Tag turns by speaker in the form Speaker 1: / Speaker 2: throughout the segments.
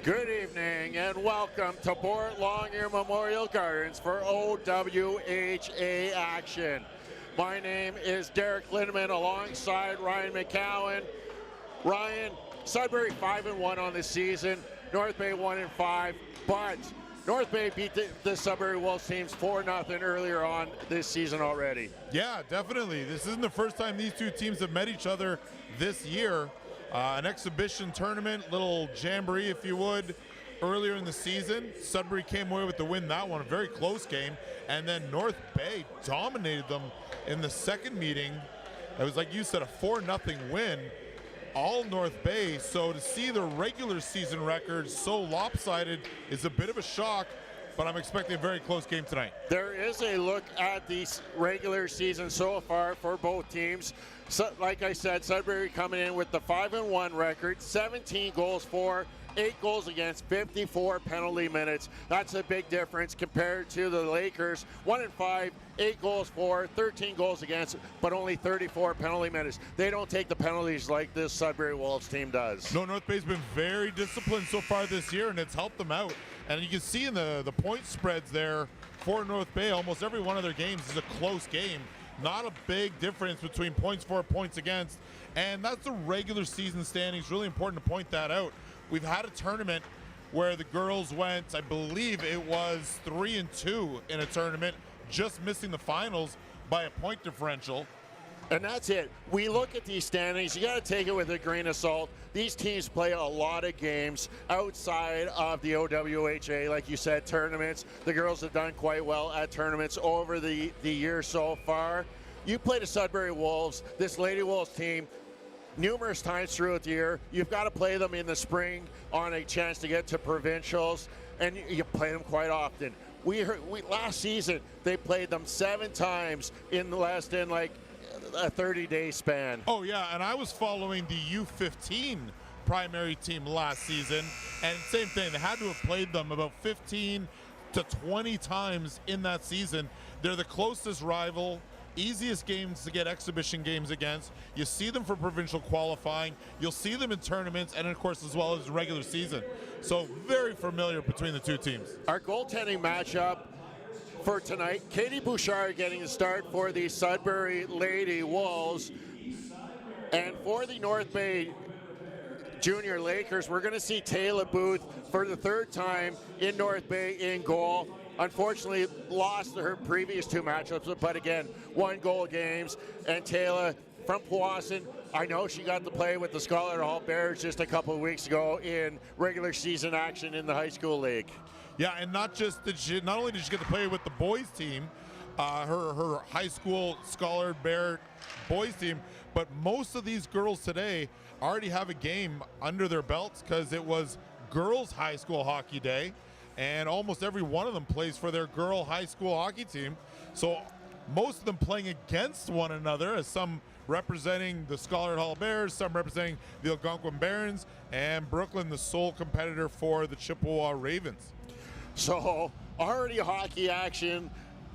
Speaker 1: Good evening and welcome to Bort Longyear Memorial Gardens for OWHA action. My name is Derek Lindeman alongside Ryan McCowan. Ryan, Sudbury 5-1 on the season, North Bay 1-5, but North Bay beat the Sudbury Wolves teams 4-0 earlier on this season already.
Speaker 2: Yeah, definitely. This isn't the first time these two teams have met each other this year. An exhibition tournament, little jamboree if you would, earlier in the season. Sudbury came away with the win that one, a very close game, and then North Bay dominated them in the second meeting. It was, like you said, a 4-0 win, all North Bay. So to see the regular season record so lopsided is a bit of a shock, but I'm expecting a very close game tonight.
Speaker 1: There is a look at the regular season so far for both teams. So, like I said, Sudbury coming in with the 5-1 record, 17 goals for, 8 goals against, 54 penalty minutes. That's a big difference compared to the Lakers, 1-5, 8 goals for, 13 goals against, but only 34 penalty minutes. They don't take the penalties like this Sudbury Wolves team does.
Speaker 2: No, North Bay's been very disciplined so far this year, and it's helped them out. And you can see in the point spreads there for North Bay, almost every one of their games is a close game. Not a big difference between points for, points against, and that's the regular season standings. Really important to point that out. We've had a tournament where the girls went, I believe it was 3-2 in a tournament, just missing the finals by a point differential.
Speaker 1: And that's it. We look at these standings, you got to take it with a grain of salt. These teams play a lot of games outside of the OWHA, like you said, tournaments. The girls have done quite well at tournaments over the year so far. You play the Sudbury Wolves, this Lady Wolves team, numerous times throughout the year. You've got to play them in the spring on a chance to get to provincials, and you play them quite often. Last season, they played them 7 times in less than like a 30-day span.
Speaker 2: Oh yeah, and I was following the U15 primary team last season, and same thing, they had to have played them about 15 to 20 times in that season. They're the closest rival, easiest games to get exhibition games against. You see them for provincial qualifying, you'll see them in tournaments, and of course as well as regular season. So very familiar between the two teams.
Speaker 1: Our goaltending matchup for tonight, Katie Bouchard getting the start for the Sudbury Lady Wolves. And for the North Bay Junior Lakers, we're going to see Taylor Booth for the 3rd time in North Bay in goal. Unfortunately, lost her previous 2 matchups, but again, 1-goal games. And Taylor from Powassan, I know she got to play with the Scholar Hall Bears just a couple of weeks ago in regular season action in the high school league.
Speaker 2: Yeah, and not only did she get to play with the boys team, her high school Scholar Bear boys team, but most of these girls today already have a game under their belts because it was girls high school hockey day, and almost every one of them plays for their girl high school hockey team. So most of them playing against one another, as some representing the Scholar Hall Bears, some representing the Algonquin Barons, and Brooklyn, the sole competitor for the Chippewa Ravens.
Speaker 1: So already hockey action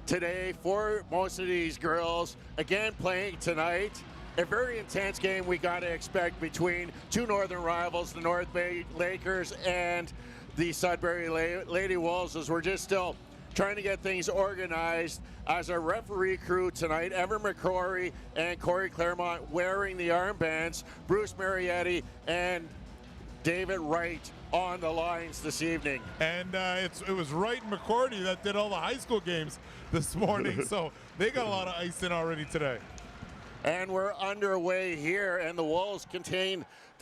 Speaker 1: today for most of these girls. Again, playing tonight. A very intense game we got to expect between 2 northern rivals, the North Bay Lakers and the Sudbury Lady Wolves, as we're just still trying to get things organized. As our referee crew tonight, Evan McCrory and Corey Claremont wearing the armbands, Bruce Marietti and David Wright on the lines this evening.
Speaker 2: And it was Wright and McCordy that did all the high school games this morning, so they got a lot of ice in already today.
Speaker 1: And we're underway here, and the Wolves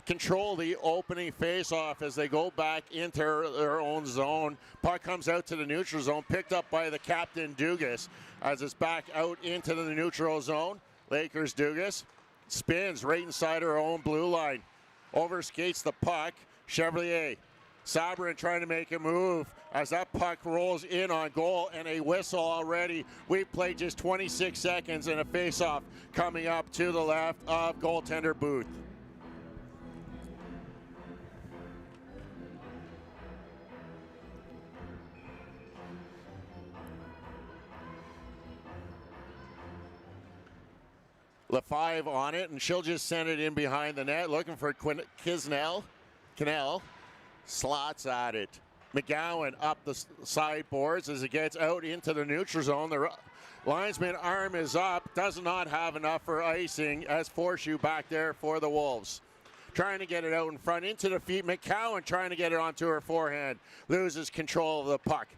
Speaker 1: control the opening face-off as they go back into their own zone. Puck comes out to the neutral zone, picked up by the captain Dugas as it's back out into the neutral zone. Lakers Dugas spins right inside her own blue line. Overskates the puck. Chevalier, Sabrin trying to make a move as that puck rolls in on goal, and a whistle already. We've played just 26 seconds and a face-off coming up to the left of goaltender Booth. LaFive on it, and she'll just send it in behind the net, looking for Cannell. slots at it. McGowan up the sideboards as it gets out into the neutral zone. The linesman arm is up, does not have enough for icing as Forshoe back there for the Wolves. Trying to get it out in front into the feet. McCowan trying to get it onto her forehand. Loses control of the puck.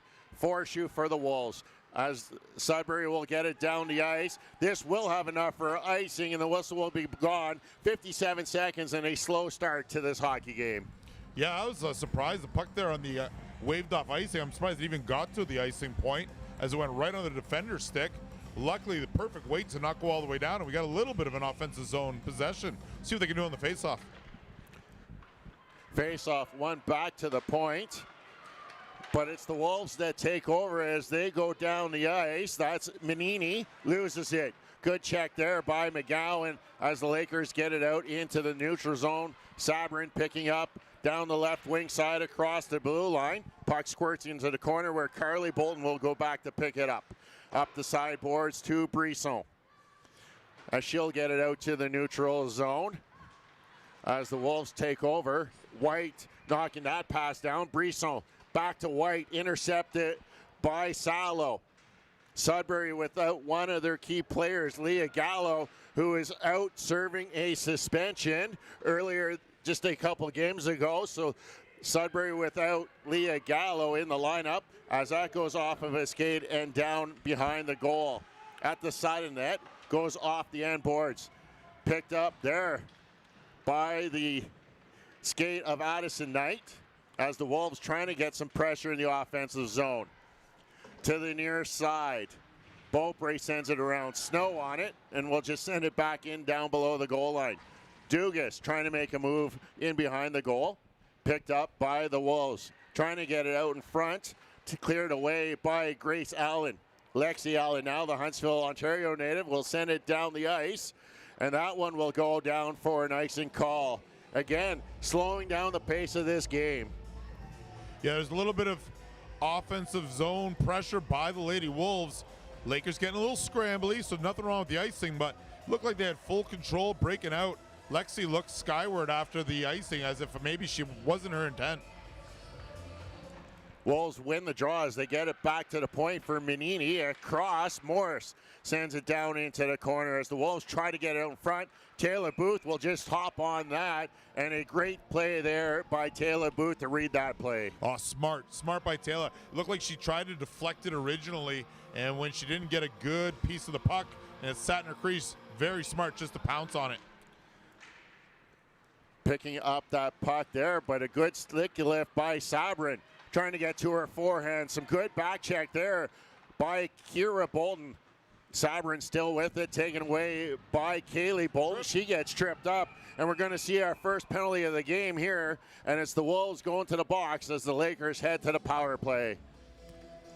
Speaker 1: Forshoe for the Wolves. As Sudbury will get it down the ice. This will have enough for icing and the whistle will be gone. 57 seconds and a slow start to this hockey game.
Speaker 2: Yeah, I was surprised. The puck there on the waved off icing. I'm surprised it even got to the icing point as it went right on the defender's stick. Luckily, the perfect weight to not go all the way down, and we got a little bit of an offensive zone possession. See what they can do on the faceoff.
Speaker 1: Faceoff one back to the point, but it's the Wolves that take over as they go down the ice. That's Manini, loses it. Good check there by McGowan as the Lakers get it out into the neutral zone. Sabrin picking up down the left wing side across the blue line. Puck squirts into the corner where Carly Bolton will go back to pick it up. Up the sideboards to Brisson. As she'll get it out to the neutral zone. As the Wolves take over. White knocking that pass down. Brisson back to White, intercepted by Salo. Sudbury without one of their key players, Leah Gallo, who is out serving a suspension earlier just a couple games ago. So Sudbury without Leah Gallo in the lineup as that goes off of a skate and down behind the goal. At the side of net, goes off the end boards. Picked up there by the skate of Addison Knight as the Wolves trying to get some pressure in the offensive zone. To the near side. Beaupre sends it around. Snow on it, and we'll just send it back in down below the goal line. Dugas trying to make a move in behind the goal. Picked up by the Wolves. Trying to get it out in front. Cleared away by Grace Allen. Lexi Allen, now the Huntsville, Ontario native, will send it down the ice. And that one will go down for an icing call. Again, slowing down the pace of this game.
Speaker 2: Yeah, there's a little bit of offensive zone pressure by the Lady Wolves. Lakers getting a little scrambly, so nothing wrong with the icing, but looked like they had full control breaking out. Lexi looked skyward after the icing as if maybe she wasn't her intent.
Speaker 1: Wolves win the draw as they get it back to the point for Menini. Across, Morris sends it down into the corner as the Wolves try to get it out in front. Taylor Booth will just hop on that, and a great play there by Taylor Booth to read that play.
Speaker 2: Oh, smart by Taylor. It looked like she tried to deflect it originally, and when she didn't get a good piece of the puck and it sat in her crease, very smart just to pounce on it.
Speaker 1: Picking up that puck there, but a good stick lift by Sabrin. Trying to get to her forehand. Some good back check there by Kira Bolton. Sabrin still with it, taken away by Kaylee Bolton. She gets tripped up, and we're going to see our first penalty of the game here, and it's the Wolves going to the box as the Lakers head to the power play.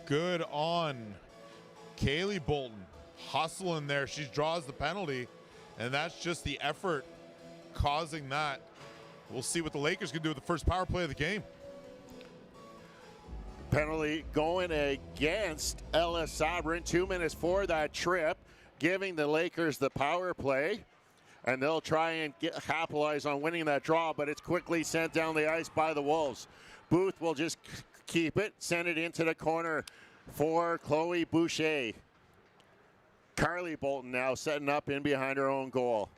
Speaker 2: Good on Kaylee Bolton. Hustling there. She draws the penalty, and that's just the effort causing that. We'll see what the Lakers can do with the first power play of the game.
Speaker 1: Penalty going against Ella Sabrin. 2 minutes for that trip, giving the Lakers the power play. And they'll try and capitalize on winning that draw, but it's quickly sent down the ice by the Wolves. Booth will just keep it, send it into the corner for Chloe Boucher. Carly Bolton now setting up in behind her own goal.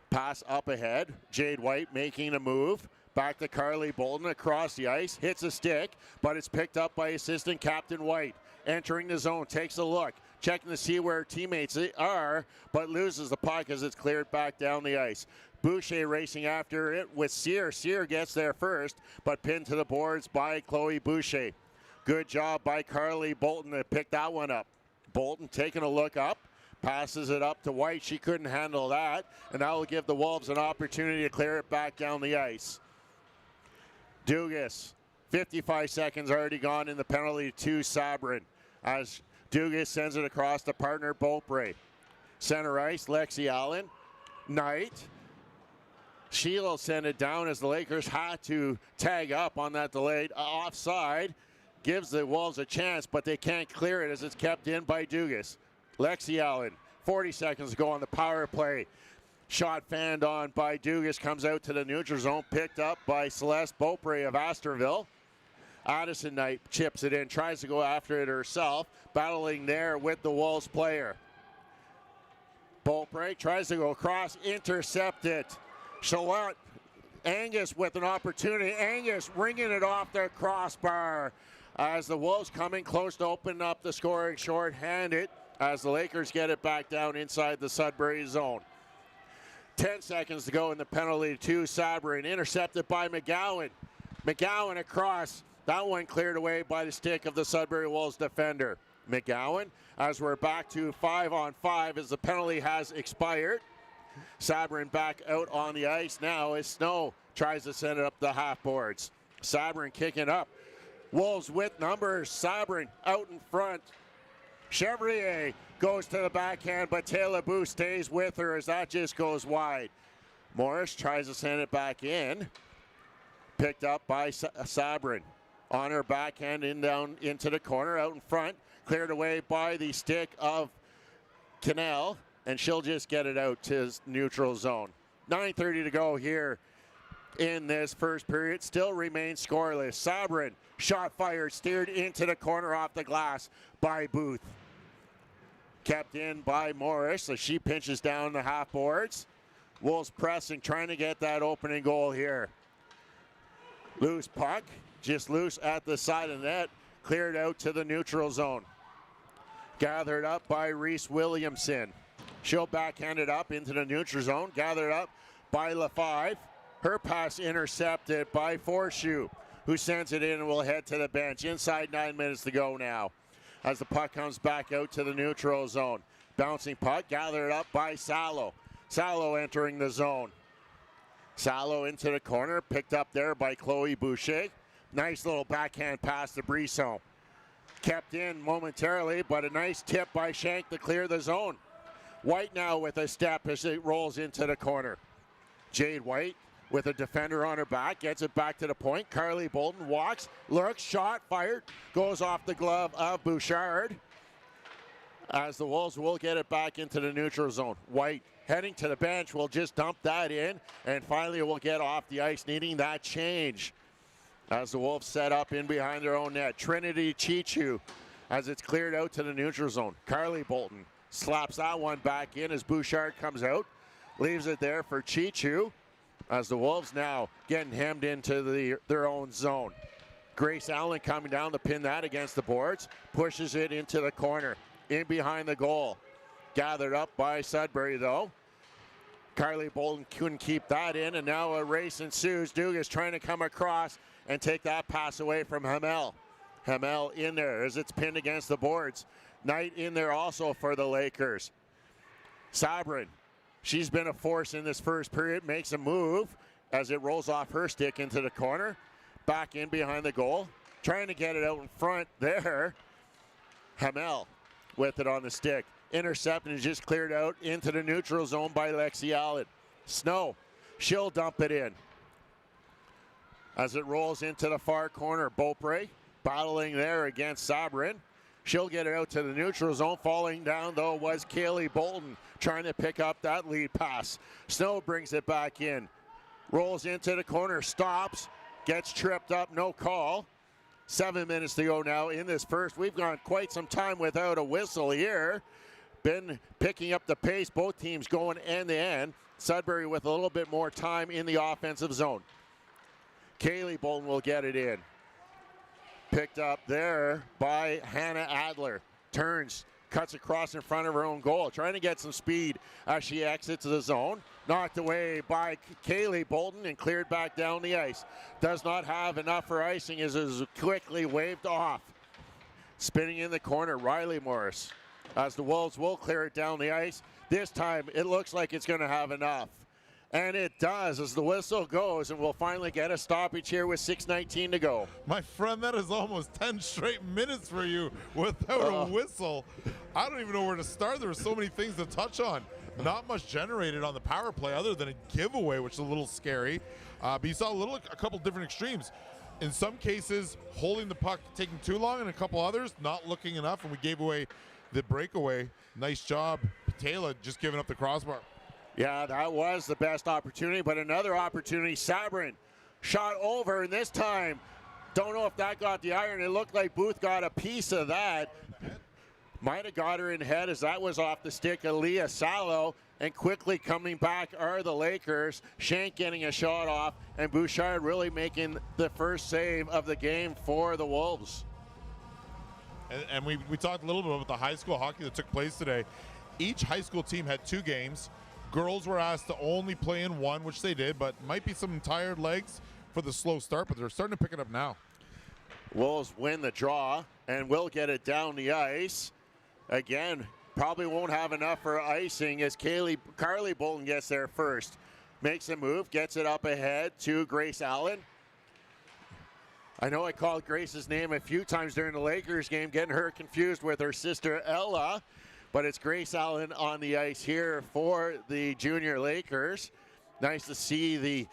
Speaker 1: Pass up ahead. Jade White making a move. Back to Carly Bolton across the ice. Hits a stick, but it's picked up by assistant captain White. Entering the zone, takes a look. Checking to see where her teammates are, but loses the puck as it's cleared back down the ice. Boucher racing after it with Sear. Sear gets there first, but pinned to the boards by Chloe Boucher. Good job by Carly Bolton to pick that one up. Bolton taking a look up. Passes it up to White. She couldn't handle that, and that will give the Wolves an opportunity to clear it back down the ice. Dugas, 55 seconds already gone in the penalty to Sabrin as Dugas sends it across to partner Beaupre. Center ice, Lexi Allen. Knight. She'll send it down as the Lakers had to tag up on that delayed offside. Gives the Wolves a chance, but they can't clear it as it's kept in by Dugas. Lexi Allen, 40 seconds to go on the power play. Shot fanned on by Dugas, comes out to the neutral zone, picked up by Celeste Beaupre of Astorville. Addison Knight chips it in, tries to go after it herself, battling there with the Wolves player. Beaupre tries to go across, intercepted. Charlotte Angus with an opportunity. Angus ringing it off the crossbar as the Wolves coming close to open up the scoring short-handed as the Lakers get it back down inside the Sudbury zone. 10 seconds to go in the penalty to Sudbury, intercepted by McGowan. McGowan across. That one cleared away by the stick of the Sudbury Wolves defender. McGowan, as we're back to 5-on-5 as the penalty has expired. Sabrin back out on the ice now as Snow tries to send it up the half boards. Sabrin kicking up. Wolves with numbers. Sabrin out in front. Chevrier goes to the backhand, but Taylor Boo stays with her as that just goes wide. Morris tries to send it back in. Picked up by Sabrin. On her backhand, down into the corner, out in front. Cleared away by the stick of Cannell, and she'll just get it out to his neutral zone. 9:30 to go here in this first period. Still remains scoreless. Sabrin, shot fired, steered into the corner off the glass by Booth. Kept in by Morris as she pinches down the half boards. Wolves pressing, trying to get that opening goal here. Loose puck, just loose at the side of the net, cleared out to the neutral zone. Gathered up by Reese Williamson. She'll backhand it up into the neutral zone, gathered up by LaFive. Her pass intercepted by Forshoe, who sends it in and will head to the bench. Inside 9 minutes to go now as the puck comes back out to the neutral zone. Bouncing puck, gathered up by Salo. Salo entering the zone. Salo into the corner, picked up there by Chloe Boucher. Nice little backhand pass to Brisson. Kept in momentarily, but a nice tip by Shank to clear the zone. White now with a step as it rolls into the corner. Jade White with a defender on her back, gets it back to the point. Carly Bolton walks, looks, shot, fired, goes off the glove of Bouchard. As the Wolves will get it back into the neutral zone. White heading to the bench, will just dump that in, and finally will get off the ice, needing that change. As the Wolves set up in behind their own net. Trinity Chichu as it's cleared out to the neutral zone. Carly Bolton slaps that one back in as Bouchard comes out. Leaves it there for Chichu as the Wolves now getting hemmed into their own zone. Grace Allen coming down to pin that against the boards. Pushes it into the corner. In behind the goal. Gathered up by Sudbury though. Carly Bolton couldn't keep that in, and now a race ensues. Dugas trying to come across and take that pass away from Hamel. Hamel in there as it's pinned against the boards. Knight in there also for the Lakers. Sabrin, she's been a force in this first period, makes a move as it rolls off her stick into the corner. Back in behind the goal. Trying to get it out in front there. Hamel with it on the stick. Intercept and just cleared out into the neutral zone by Lexi Allen. Snow, she'll dump it in. As it rolls into the far corner, Beaupre battling there against Sabrin. She'll get it out to the neutral zone. Falling down though was Kaylee Bolton trying to pick up that lead pass. Snow brings it back in. Rolls into the corner, stops, gets tripped up, no call. 7 minutes to go now in this first. We've gone quite some time without a whistle here. Been picking up the pace, both teams going end to end. Sudbury with a little bit more time in the offensive zone. Kaylee Bolton will get it in. Picked up there by Hannah Adler. Turns, cuts across in front of her own goal. Trying to get some speed as she exits the zone. Knocked away by Kaylee Bolton and cleared back down the ice. Does not have enough for icing as it is quickly waved off. Spinning in the corner, Riley Morris. As the Wolves will clear it down the ice. This time it looks like it's going to have enough. And it does as the whistle goes, and we'll finally get a stoppage here with 6:19 to go.
Speaker 2: My friend, that is almost 10 straight minutes for you without a whistle. I don't even know where to start. There were so many things to touch on. Not much generated on the power play other than a giveaway, which is a little scary. But you saw a couple different extremes. In some cases, holding the puck taking too long, and a couple others not looking enough, and we gave away the breakaway. Nice job, Taylor, just giving up the crossbar.
Speaker 1: Yeah, that was the best opportunity, but another opportunity. Sabrin shot over, and this time, don't know if that got the iron. It looked like Booth got a piece of that. Might have got her in head as that was off the stick of Leah Salo. And quickly coming back are the Lakers. Shank getting a shot off, and Bouchard really making the first save of the game for the Wolves.
Speaker 2: And we talked a little bit about the high school hockey that took place today. Each high school team had 2 games. Girls were asked to only play in 1, which they did, but might be some tired legs for the slow start, but they're starting to pick it up now.
Speaker 1: Wolves win the draw and will get it down the ice. Again, probably won't have enough for icing as Carly Bolton gets there first. Makes a move, gets it up ahead to Grace Allen. I know I called Grace's name a few times during the Lakers game, getting her confused with her sister Ella, but it's Grace Allen on the ice here for the junior Lakers. Nice to see the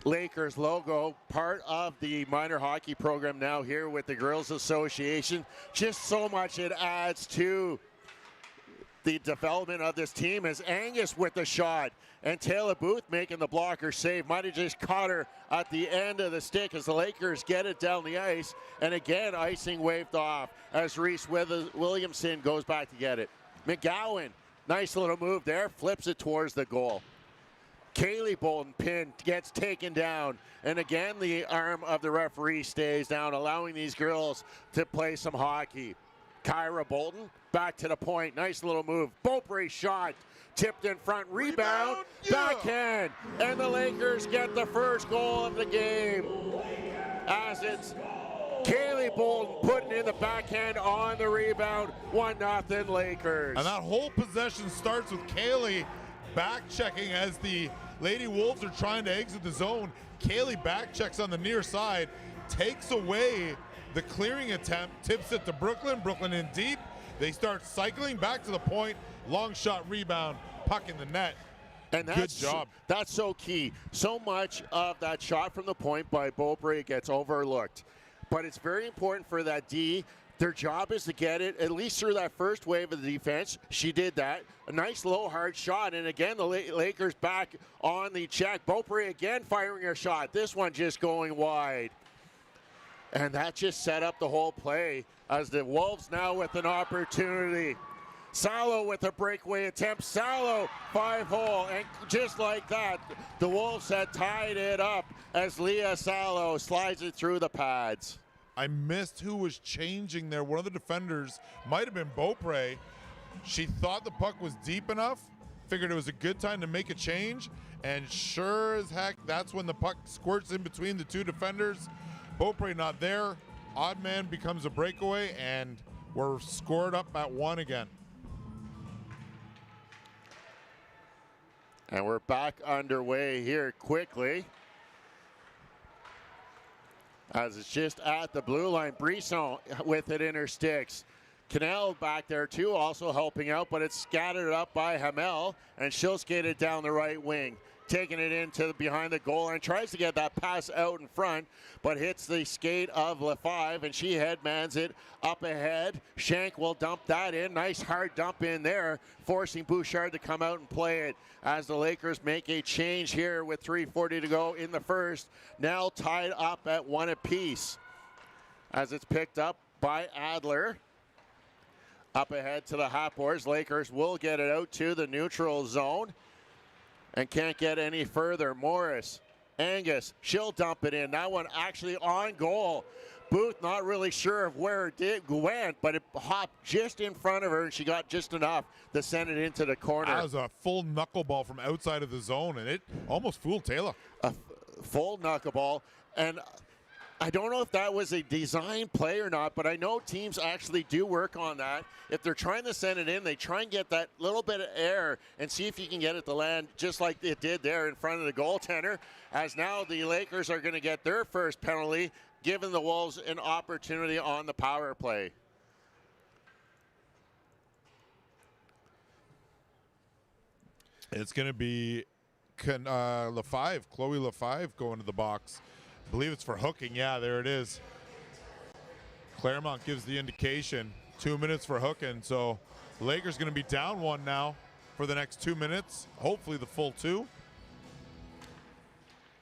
Speaker 1: Lakers logo, part of the minor hockey program now here with the Girls Association. Just so much it adds to the development of this team as Angus with the shot and Taylor Booth making the blocker save. Might have just caught her at the end of the stick as the Lakers get it down the ice. And again, icing waved off as Reese Williamson goes back to get it. McGowan, nice little move there, flips it towards the goal. Kaylee Bolton pinned, gets taken down, and again the arm of the referee stays down, allowing these girls to play some hockey. Kyra Bolton back to the point, nice little move. Beaupre shot, tipped in front, rebound, backhand, and the Lakers get the first goal of the game. As it's Kaylee Bolton putting in the backhand on the rebound, 1-0 Lakers.
Speaker 2: And that whole possession starts with Kaylee back checking as the Lady Wolves are trying to exit the zone. Kaylee back checks on the near side, takes away the clearing attempt, tips it to Brooklyn. Brooklyn in deep. They start cycling back to the point. Long shot rebound, puck in the net.
Speaker 1: And
Speaker 2: good job.
Speaker 1: That's so key. So much of that shot from the point by Beaupre gets overlooked. But it's very important for that D. Their job is to get it at least through that first wave of the defense. She did that. A nice low hard shot. And again, the Lakers back on the check. Beaupre again firing a shot. This one just going wide. And that just set up the whole play as the Wolves now with an opportunity. Salo with a breakaway attempt. Salo 5-hole, and just like that, the Wolves had tied it up as Leah Salo slides it through the pads.
Speaker 2: I missed who was changing there. One of the defenders might have been Beaupre. She thought the puck was deep enough, figured it was a good time to make a change, and sure as heck, that's when the puck squirts in between the 2 defenders. Beaupre not there. Odd man becomes a breakaway, and we're scored up at 1 again.
Speaker 1: And we're back underway here quickly. As it's just at the blue line. Brisson with it in her sticks. Cannell back there too, also helping out, but it's scattered up by Hamel, and she'll skate it down the right wing. Taking it into behind the goal and tries to get that pass out in front, but hits the skate of LaFive, and she headmans it up ahead. Shank will dump that in. Nice hard dump in there, forcing Bouchard to come out and play it as the Lakers make a change here with 3:40 to go in the first. Now tied up at 1 apiece as it's picked up by Adler. Up ahead to the Hotboards. Lakers will get it out to the neutral zone and can't get any further. Morris, Angus, she'll dump it in. That one actually on goal. Booth not really sure of where it went, but it hopped just in front of her, and she got just enough to send it into the corner.
Speaker 2: That was a full knuckleball from outside of the zone, and it almost fooled Taylor.
Speaker 1: A full knuckleball, and I don't know if that was a design play or not, but I know teams actually do work on that. If they're trying to send it in, they try and get that little bit of air and see if you can get it to land just like it did there in front of the goaltender, as now the Lakers are going to get their first penalty, giving the Wolves an opportunity on the power play.
Speaker 2: It's going to be LaFive, Chloe LaFive going to the box. I believe it's for hooking. Yeah, there it is. Claremont gives the indication. 2 minutes for hooking. So the Lakers going to be down 1 now. for the next 2 minutes, hopefully the full 2.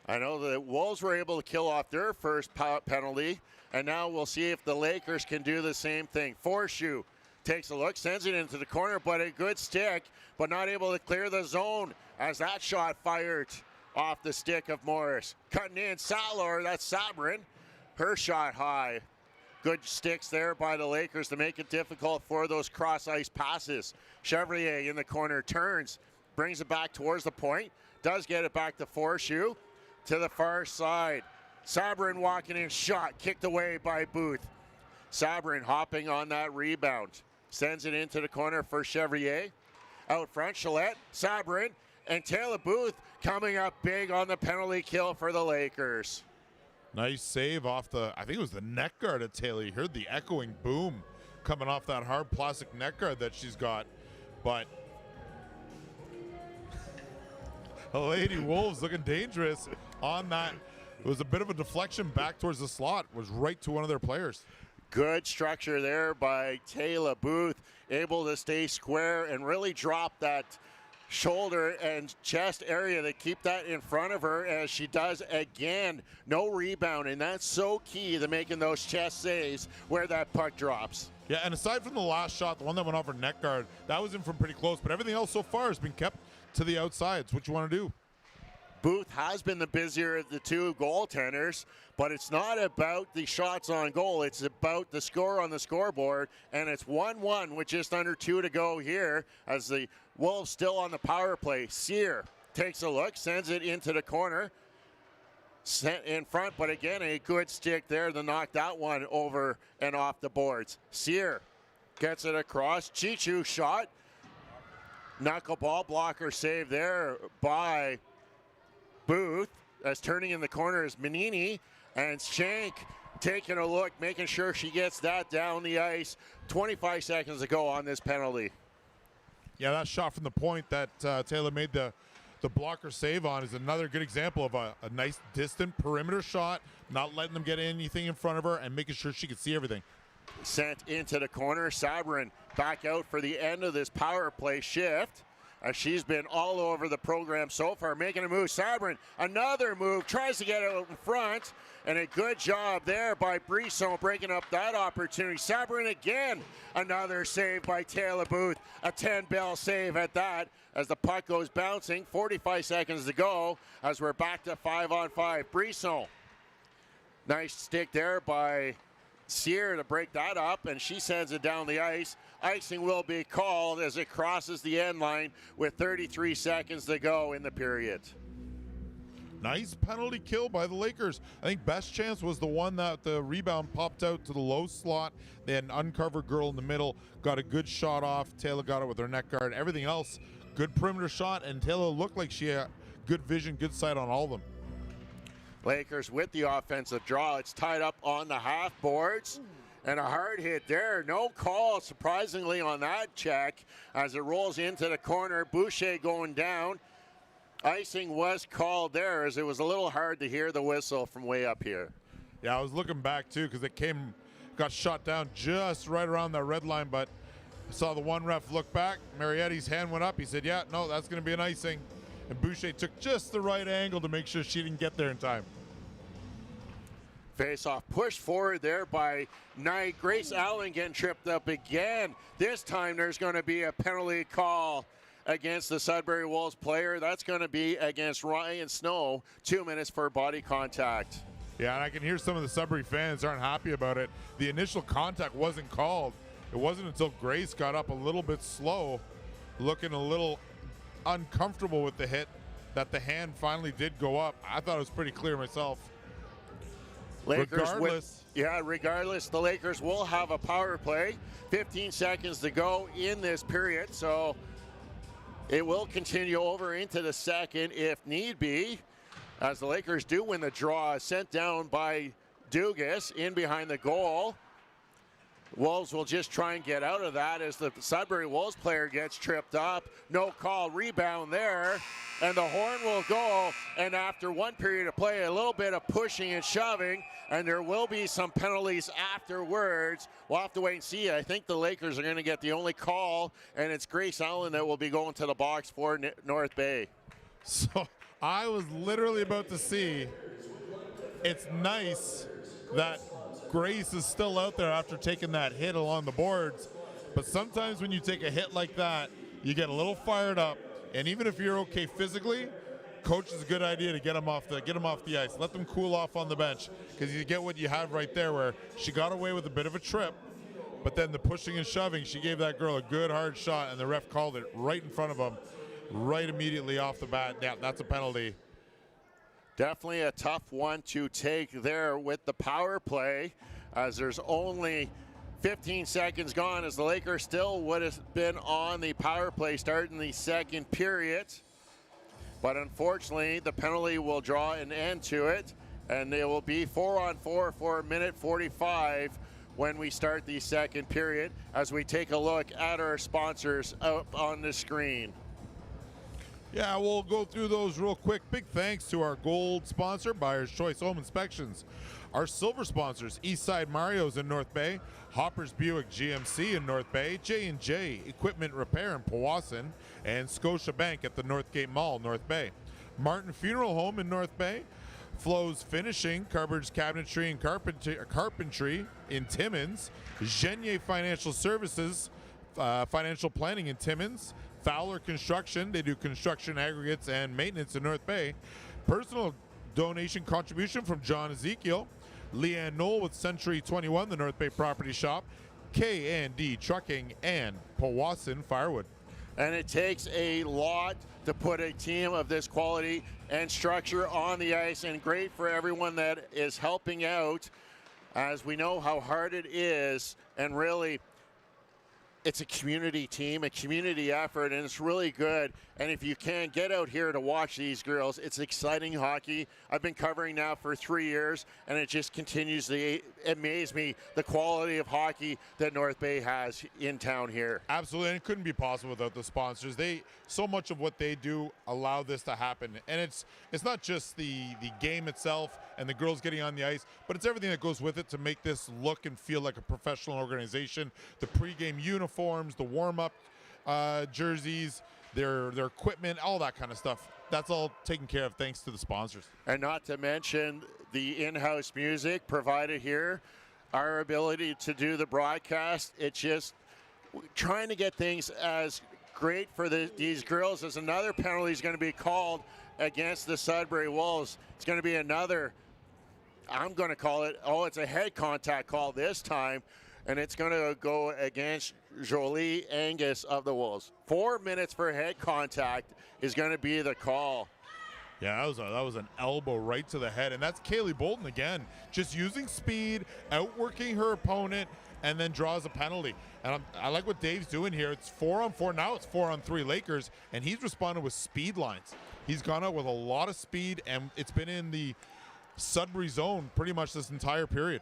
Speaker 1: I know the Wolves were able to kill off their first penalty, and now we'll see if the Lakers can do the same thing. Forshoe takes a look, sends it into the corner, but a good stick, but not able to clear the zone as that shot fired off the stick of Morris. Cutting in, Salor, that's Sabrin. Her shot high. Good sticks there by the Lakers to make it difficult for those cross-ice passes. Chevrier in the corner turns, brings it back towards the point, does get it back to Forshoe. To the far side. Sabrin walking in, shot kicked away by Booth. Sabrin hopping on that rebound. Sends it into the corner for Chevrier. Out front, Chalette, Sabrin, and Taylor Booth coming up big on the penalty kill for the Lakers.
Speaker 2: Nice save off the, I think it was the neck guard of Taylor. You heard the echoing boom coming off that hard plastic neck guard that she's got. But Lady Wolves looking dangerous on that. It was a bit of a deflection back towards the slot. Was right to one of their players.
Speaker 1: Good structure there by Taylor Booth. Able to stay square and really drop that shoulder and chest area to keep that in front of her as she does again. No rebound, and that's so key to making those chest saves where that puck drops.
Speaker 2: Yeah, and aside from the last shot, the one that went off her neck guard, that was in from pretty close, but everything else so far has been kept to the outside. It's what you want to do.
Speaker 1: Booth has been the busier of the two goaltenders, but it's not about the shots on goal. It's about the score on the scoreboard, and it's 1-1 with just under 2 to go here as the Wolves still on the power play. Sear takes a look, sends it into the corner. Sent in front, but again, a good stick there to knock that one over and off the boards. Sear gets it across. Chichu shot. Knuckleball blocker save there by Booth. As turning in the corner is Manini, and Shank taking a look, making sure she gets that down the ice. 25 seconds to go on this penalty.
Speaker 2: Yeah, that shot from the point that Taylor made the blocker save on is another good example of a nice distant perimeter shot, not letting them get anything in front of her and making sure she can see everything.
Speaker 1: Sent into the corner. Sabrin back out for the end of this power play shift. As she's been all over the program so far, making a move. Sabrin, another move, tries to get out in front, and a good job there by Brisson breaking up that opportunity. Sabrin again, another save by Taylor Booth. A 10-bell save at that as the puck goes bouncing. 45 seconds to go as we're back to 5-on-5. Brisson, nice stick there by Sear to break that up, and she sends it down the ice. Icing will be called as it crosses the end line with 33 seconds to go in the period.
Speaker 2: Nice penalty kill by the Lakers. I think best chance was the one that the rebound popped out to the low slot. They had an uncovered girl in the middle, got a good shot off. Taylor got it with her neck guard. Everything else, good perimeter shot, and Taylor looked like she had good vision, good sight on all of them.
Speaker 1: Lakers with the offensive draw. It's tied up on the half boards. And a hard hit there. No call, surprisingly, on that check as it rolls into the corner. Boucher going down. Icing was called there as it was a little hard to hear the whistle from way up here.
Speaker 2: Yeah, I was looking back, too, because it got shot down just right around that red line, but I saw the one ref look back. Marietti's hand went up. He said, yeah, no, that's going to be an icing. And Boucher took just the right angle to make sure she didn't get there in time.
Speaker 1: Face-off pushed forward there by Knight. Grace Allen getting tripped up again. This time there's going to be a penalty call against the Sudbury Wolves player. That's going to be against Ryan Snow. 2 minutes for body contact.
Speaker 2: Yeah, and I can hear some of the Sudbury fans aren't happy about it. The initial contact wasn't called. It wasn't until Grace got up a little bit slow, looking a little uncomfortable with the hit, that the hand finally did go up. I thought it was pretty clear myself. Regardless,
Speaker 1: the Lakers will have a power play. 15 seconds to go in this period, so it will continue over into the second if need be, as the Lakers do win the draw. Sent down by Dugas in behind the goal. Wolves will just try and get out of that as the Sudbury Wolves player gets tripped up. No call, rebound there, and the horn will go. And after one period of play, a little bit of pushing and shoving, and there will be some penalties afterwards. We'll have to wait and see. I think the Lakers are going to get the only call, and it's Grace Allen that will be going to the box for North Bay.
Speaker 2: So I was literally about to see, it's nice that Grace is still out there after taking that hit along the boards, but sometimes when you take a hit like that, you get a little fired up, and even if you're okay physically, coach is a good idea to get them off the ice, let them cool off on the bench, because you get what you have right there, where she got away with a bit of a trip, but then the pushing and shoving, she gave that girl a good hard shot, and the ref called it right in front of them, right immediately off the bat. Yeah, that's a penalty.
Speaker 1: Definitely a tough one to take there with the power play, as there's only 15 seconds gone, as the Lakers still would have been on the power play starting the second period. But unfortunately, the penalty will draw an end to it, and it will be 4-on-4 for a minute 45 when we start the second period, as we take a look at our sponsors up on the screen.
Speaker 2: Yeah, we'll go through those real quick. Big thanks to our gold sponsor, Buyer's Choice Home Inspections. Our silver sponsors, Eastside Mario's in North Bay, Hoppers Buick GMC in North Bay, J&J Equipment Repair in Powassan, and Scotia Bank at the Northgate Mall, North Bay. Martin Funeral Home in North Bay, Flo's Finishing, Cupboards, Cabinetry, and Carpentry in Timmins, Genier Financial Services, Financial Planning in Timmins, Fowler Construction, they do construction aggregates and maintenance in North Bay. Personal donation contribution from John Ezekiel. Leanne Knoll with Century 21, the North Bay Property Shop. K&D Trucking and Powassan Firewood.
Speaker 1: And it takes a lot to put a team of this quality and structure on the ice, and great for everyone that is helping out, as we know how hard it is, and really it's a community team, a community effort, and it's really good. And if you can get out here to watch these girls, it's exciting hockey. I've been covering now for 3 years, and it just continues to amaze me, the quality of hockey that North Bay has in town here.
Speaker 2: Absolutely, and it couldn't be possible without the sponsors. So much of what they do allow this to happen. And it's not just the game itself and the girls getting on the ice, but it's everything that goes with it to make this look and feel like a professional organization. The pregame uniforms, the warm-up jerseys, their equipment, all that kind of stuff. That's all taken care of thanks to the sponsors.
Speaker 1: And not to mention the in-house music provided here, our ability to do the broadcast. It's just trying to get things as great for these girls, as another penalty is going to be called against the Sudbury Wolves. It's going to be another, I'm going to call it, it's a head contact call this time, and it's going to go against Jolie Angus of the Wolves. 4 minutes for head contact is going to be the call.
Speaker 2: Yeah, that was an elbow right to the head, and that's Kaylee Bolton again, just using speed, outworking her opponent, and then draws a penalty. And I like what Dave's doing here. It's 4-on-4, now it's 4-on-3 Lakers, and he's responded with speed lines. He's gone out with a lot of speed, and it's been in the Sudbury zone pretty much this entire period.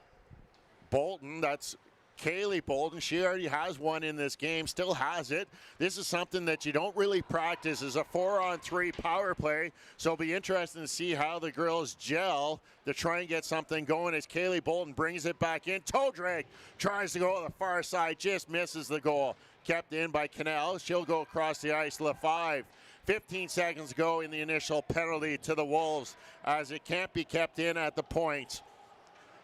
Speaker 1: Bolton, that's Kaylee Bolton. She already has one in this game, still has it. This is something that you don't really practice, is a 4-on-3 power play. So it'll be interesting to see how the girls gel to try and get something going as Kaylee Bolton brings it back in. Toe drag, tries to go to the far side, just misses the goal. Kept in by Cannell. She'll go across the ice. LaFive. 15 seconds ago in the initial penalty to the Wolves, as it can't be kept in at the point.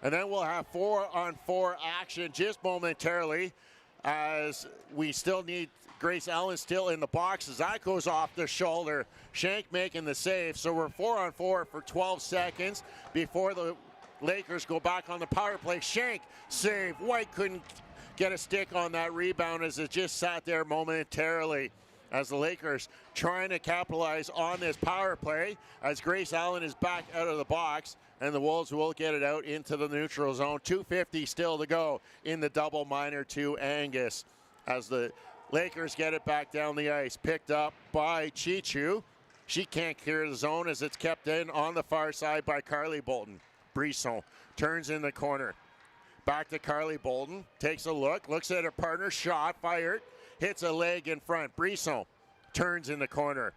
Speaker 1: And then we'll have 4-on-4 action just momentarily, as we still need Grace Allen still in the box as that goes off the shoulder. Shank making the save. So we're 4-on-4 for 12 seconds before the Lakers go back on the power play. Shank save. White couldn't get a stick on that rebound as it just sat there momentarily, as the Lakers trying to capitalize on this power play, as Grace Allen is back out of the box, and the Wolves will get it out into the neutral zone. 2:50 still to go in the double minor to Angus, as the Lakers get it back down the ice. Picked up by Chichu. She can't clear the zone as it's kept in on the far side by Carly Bolton. Brisson turns in the corner. Back to Carly Bolden. Takes a look. Looks at her partner. Shot. Fired. Hits a leg in front. Brisson turns in the corner.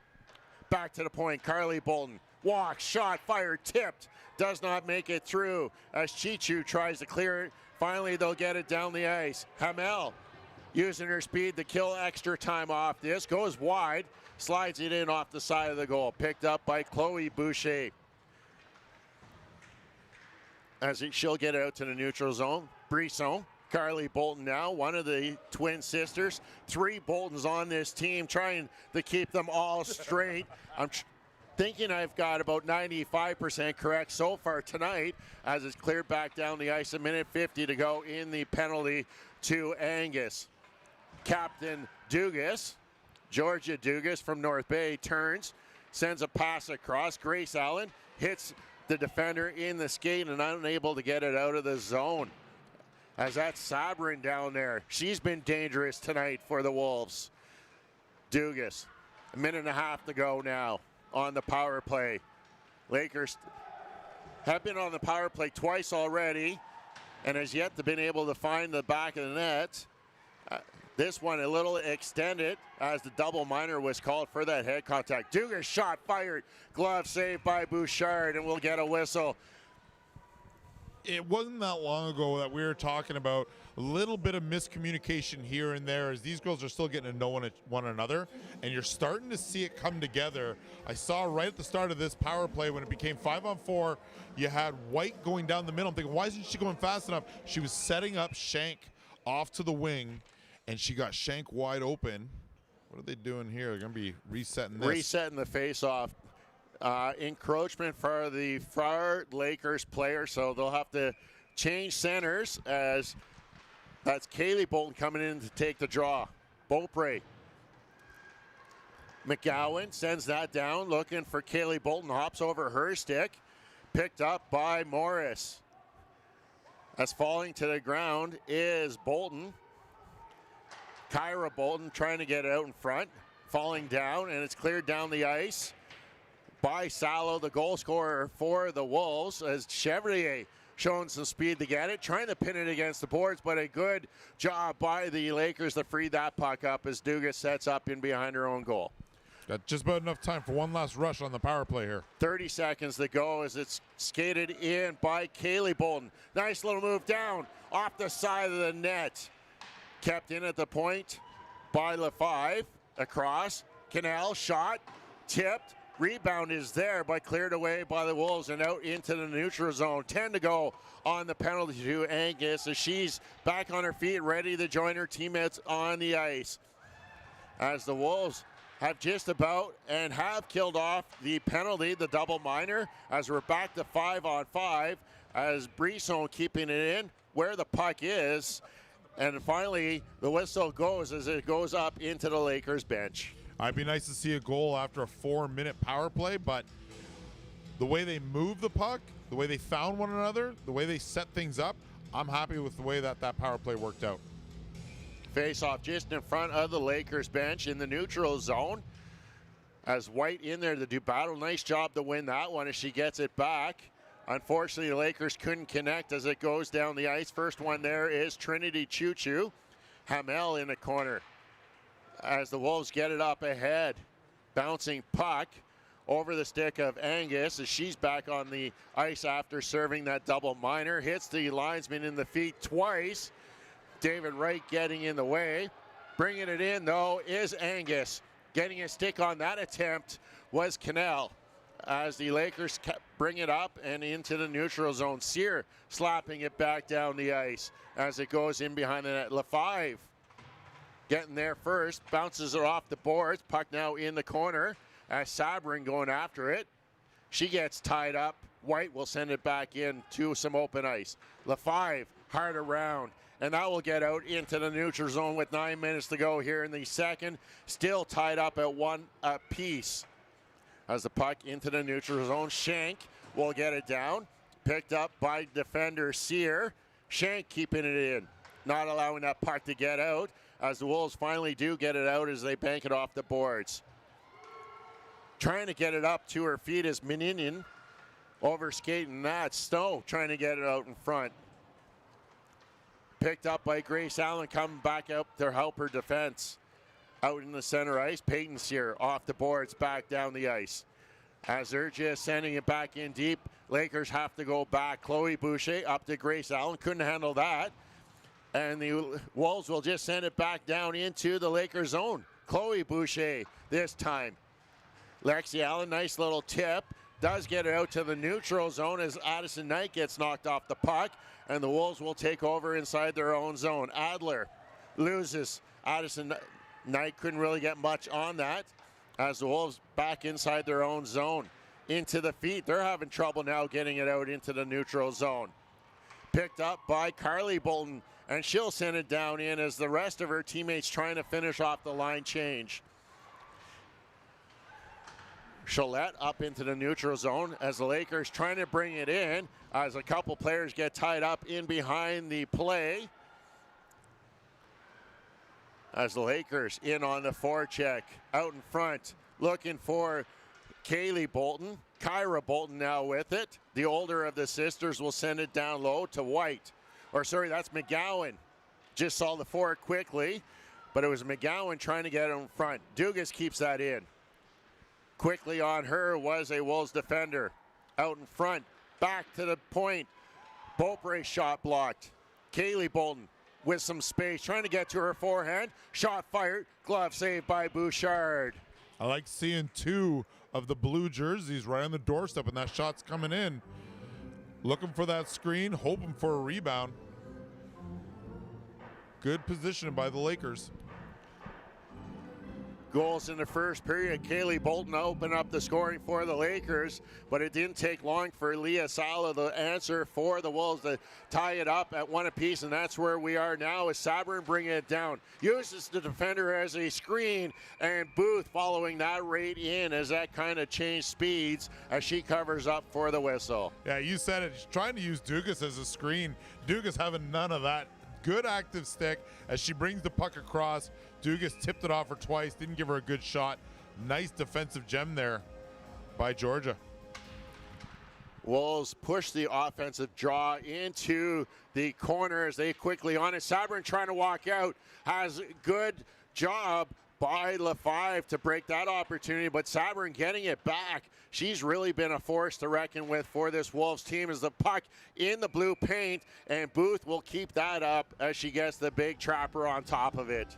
Speaker 1: Back to the point. Carly Bolden. Walks. Shot. Fired. Tipped. Does not make it through as Chichu tries to clear it. Finally, they'll get it down the ice. Hamel using her speed to kill extra time off this. Goes wide. Slides it in off the side of the goal. Picked up by Chloe Boucher. As she'll get out to the neutral zone. Brisson, Carly Bolton now, one of the twin sisters. 3 Boltons on this team, trying to keep them all straight. I'm thinking I've got about 95% correct so far tonight, as it's cleared back down the ice. 1:50 to go in the penalty to Angus. Captain Dugas, Georgia Dugas from North Bay, turns, sends a pass across. Grace Allen hits the defender in the skate and unable to get it out of the zone. As that's Sabrin down there. She's been dangerous tonight for the Wolves. Dugas, 1.5 to go now on the power play. Lakers have been on the power play twice already and has yet to been able to find the back of the net. This one a little extended as the double minor was called for that head contact. Dugas shot fired. Glove saved by Bouchard, and we'll get a whistle.
Speaker 2: It wasn't that long ago that we were talking about a little bit of miscommunication here and there as these girls are still getting to know one another, and you're starting to see it come together. I saw right at the start of this power play when it became 5-on-4, you had White going down the middle. I'm thinking, why isn't she going fast enough? She was setting up Shank off to the wing, and she got Shank wide open. What are they doing here? They're going to be resetting this.
Speaker 1: Resetting the face-off. Encroachment for the far Lakers player, so they'll have to change centers as that's Kaylee Bolton coming in to take the draw. Beaupre. McGowan sends that down, looking for Kaylee Bolton, hops over her stick, picked up by Morris. As falling to the ground is Bolton. Kyra Bolton trying to get it out in front, falling down, and it's cleared down the ice by Salo, the goal scorer for the Wolves, as Chevrier showing some speed to get it, trying to pin it against the boards, but a good job by the Lakers to free that puck up as Dugas sets up in behind her own goal.
Speaker 2: Got just about enough time for one last rush on the power play here.
Speaker 1: 30 seconds to go as it's skated in by Kaylee Bolton. Nice little move down off the side of the net. Kept in at the point by LaFive. Across. Canal shot. Tipped. Rebound is there, but cleared away by the Wolves and out into the neutral zone. 10 to go on the penalty to Angus as she's back on her feet, ready to join her teammates on the ice. As the Wolves have just about and have killed off the penalty, the double minor, as we're back to 5-on-5, as Brisson keeping it in where the puck is. And finally, the whistle goes as it goes up into the Lakers bench.
Speaker 2: It'd be nice to see a goal after a 4-minute power play, but the way they moved the puck, the way they found one another, the way they set things up, I'm happy with the way that power play worked out.
Speaker 1: Face-off just in front of the Lakers bench in the neutral zone. As White in there to do battle. Nice job to win that one as she gets it back. Unfortunately, the Lakers couldn't connect as it goes down the ice. First one there is Trinity Choo-Choo. Hamel in the corner. As the Wolves get it up ahead. Bouncing puck over the stick of Angus as she's back on the ice after serving that double minor. Hits the linesman in the feet twice. David Wright getting in the way. Bringing it in, though, is Angus. Getting a stick on that attempt was Cannell. As the Lakers bring it up and into the neutral zone. Sear slapping it back down the ice as it goes in behind the net. LaFive getting there first, bounces it off the boards. Puck now in the corner as Sabrin going after it. She gets tied up. White will send it back in to some open ice. LaFive hard around, and that will get out into the neutral zone with 9 minutes to go here in the second. Still tied up at 1 apiece. As the puck into the neutral zone, Shank will get it down. Picked up by defender Sear. Shank keeping it in, not allowing that puck to get out, as the Wolves finally do get it out as they bank it off the boards. Trying to get it up to her feet is Meninian over skating that. Snow trying to get it out in front. Picked up by Grace Allen, coming back out to help her defense. Out in the center ice, Peyton Sear off the boards, back down the ice. As they're just sending it back in deep, Lakers have to go back. Chloe Boucher up to Grace Allen, couldn't handle that. And the Wolves will just send it back down into the Lakers zone. Chloe Boucher this time. Lexi Allen, nice little tip. Does get it out to the neutral zone as Addison Knight gets knocked off the puck. And the Wolves will take over inside their own zone. Adler loses. Addison Knight couldn't really get much on that as the Wolves back inside their own zone. Into the feet. They're having trouble now getting it out into the neutral zone. Picked up by Carly Bolton, and she'll send it down in as the rest of her teammates trying to finish off the line change. Chalette up into the neutral zone as the Lakers trying to bring it in as a couple players get tied up in behind the play. As the Lakers in on the forecheck, out in front, looking for Kaylee Bolton. Kyra Bolton now with it. The older of the sisters will send it down low to White. Or sorry, that's McGowan. Just saw the forward quickly, but it was McGowan trying to get it in front. Dugas keeps that in. Quickly on her was a Wolves defender. Out in front, back to the point. Beaupre shot blocked. Kaylee Bolton with some space, trying to get to her forehand. Shot fired, glove saved by Bouchard.
Speaker 2: I like seeing two of the blue jerseys right on the doorstep, and that shot's coming in. Looking for that screen, hoping for a rebound. Good positioning by the Lakers.
Speaker 1: Goals in the first period. Kaylee Bolton opened up the scoring for the Lakers, but it didn't take long for Leah Sala, the answer for the Wolves, to tie it up at one apiece, and that's where we are now as Sabrin bringing it down. Uses the defender as a screen, and Booth following that right in as that kind of changed speeds as she covers up for the whistle.
Speaker 2: Yeah, you said it. She's trying to use Dugas as a screen. Dugas having none of that. Good active stick as she brings the puck across. Dugas tipped it off her twice, didn't give her a good shot. Nice defensive gem there by Georgia.
Speaker 1: Wolves push the offensive draw into the corner as they quickly on it. Sabrin trying to walk out, has a good job by LaFive to break that opportunity, but Sabrin getting it back. She's really been a force to reckon with for this Wolves team as the puck in the blue paint, and Booth will keep that up as she gets the big trapper on top of it.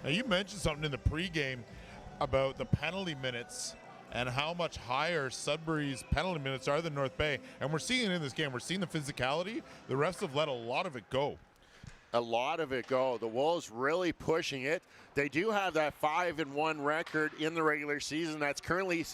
Speaker 2: Now, you mentioned something in the pregame about the penalty minutes and how much higher Sudbury's penalty minutes are than North Bay, and we're seeing it in this game. We're seeing the physicality. The refs have let a lot of it go.
Speaker 1: A lot of it go. The Wolves really pushing it. They do have that 5-1 record in the regular season. That's currently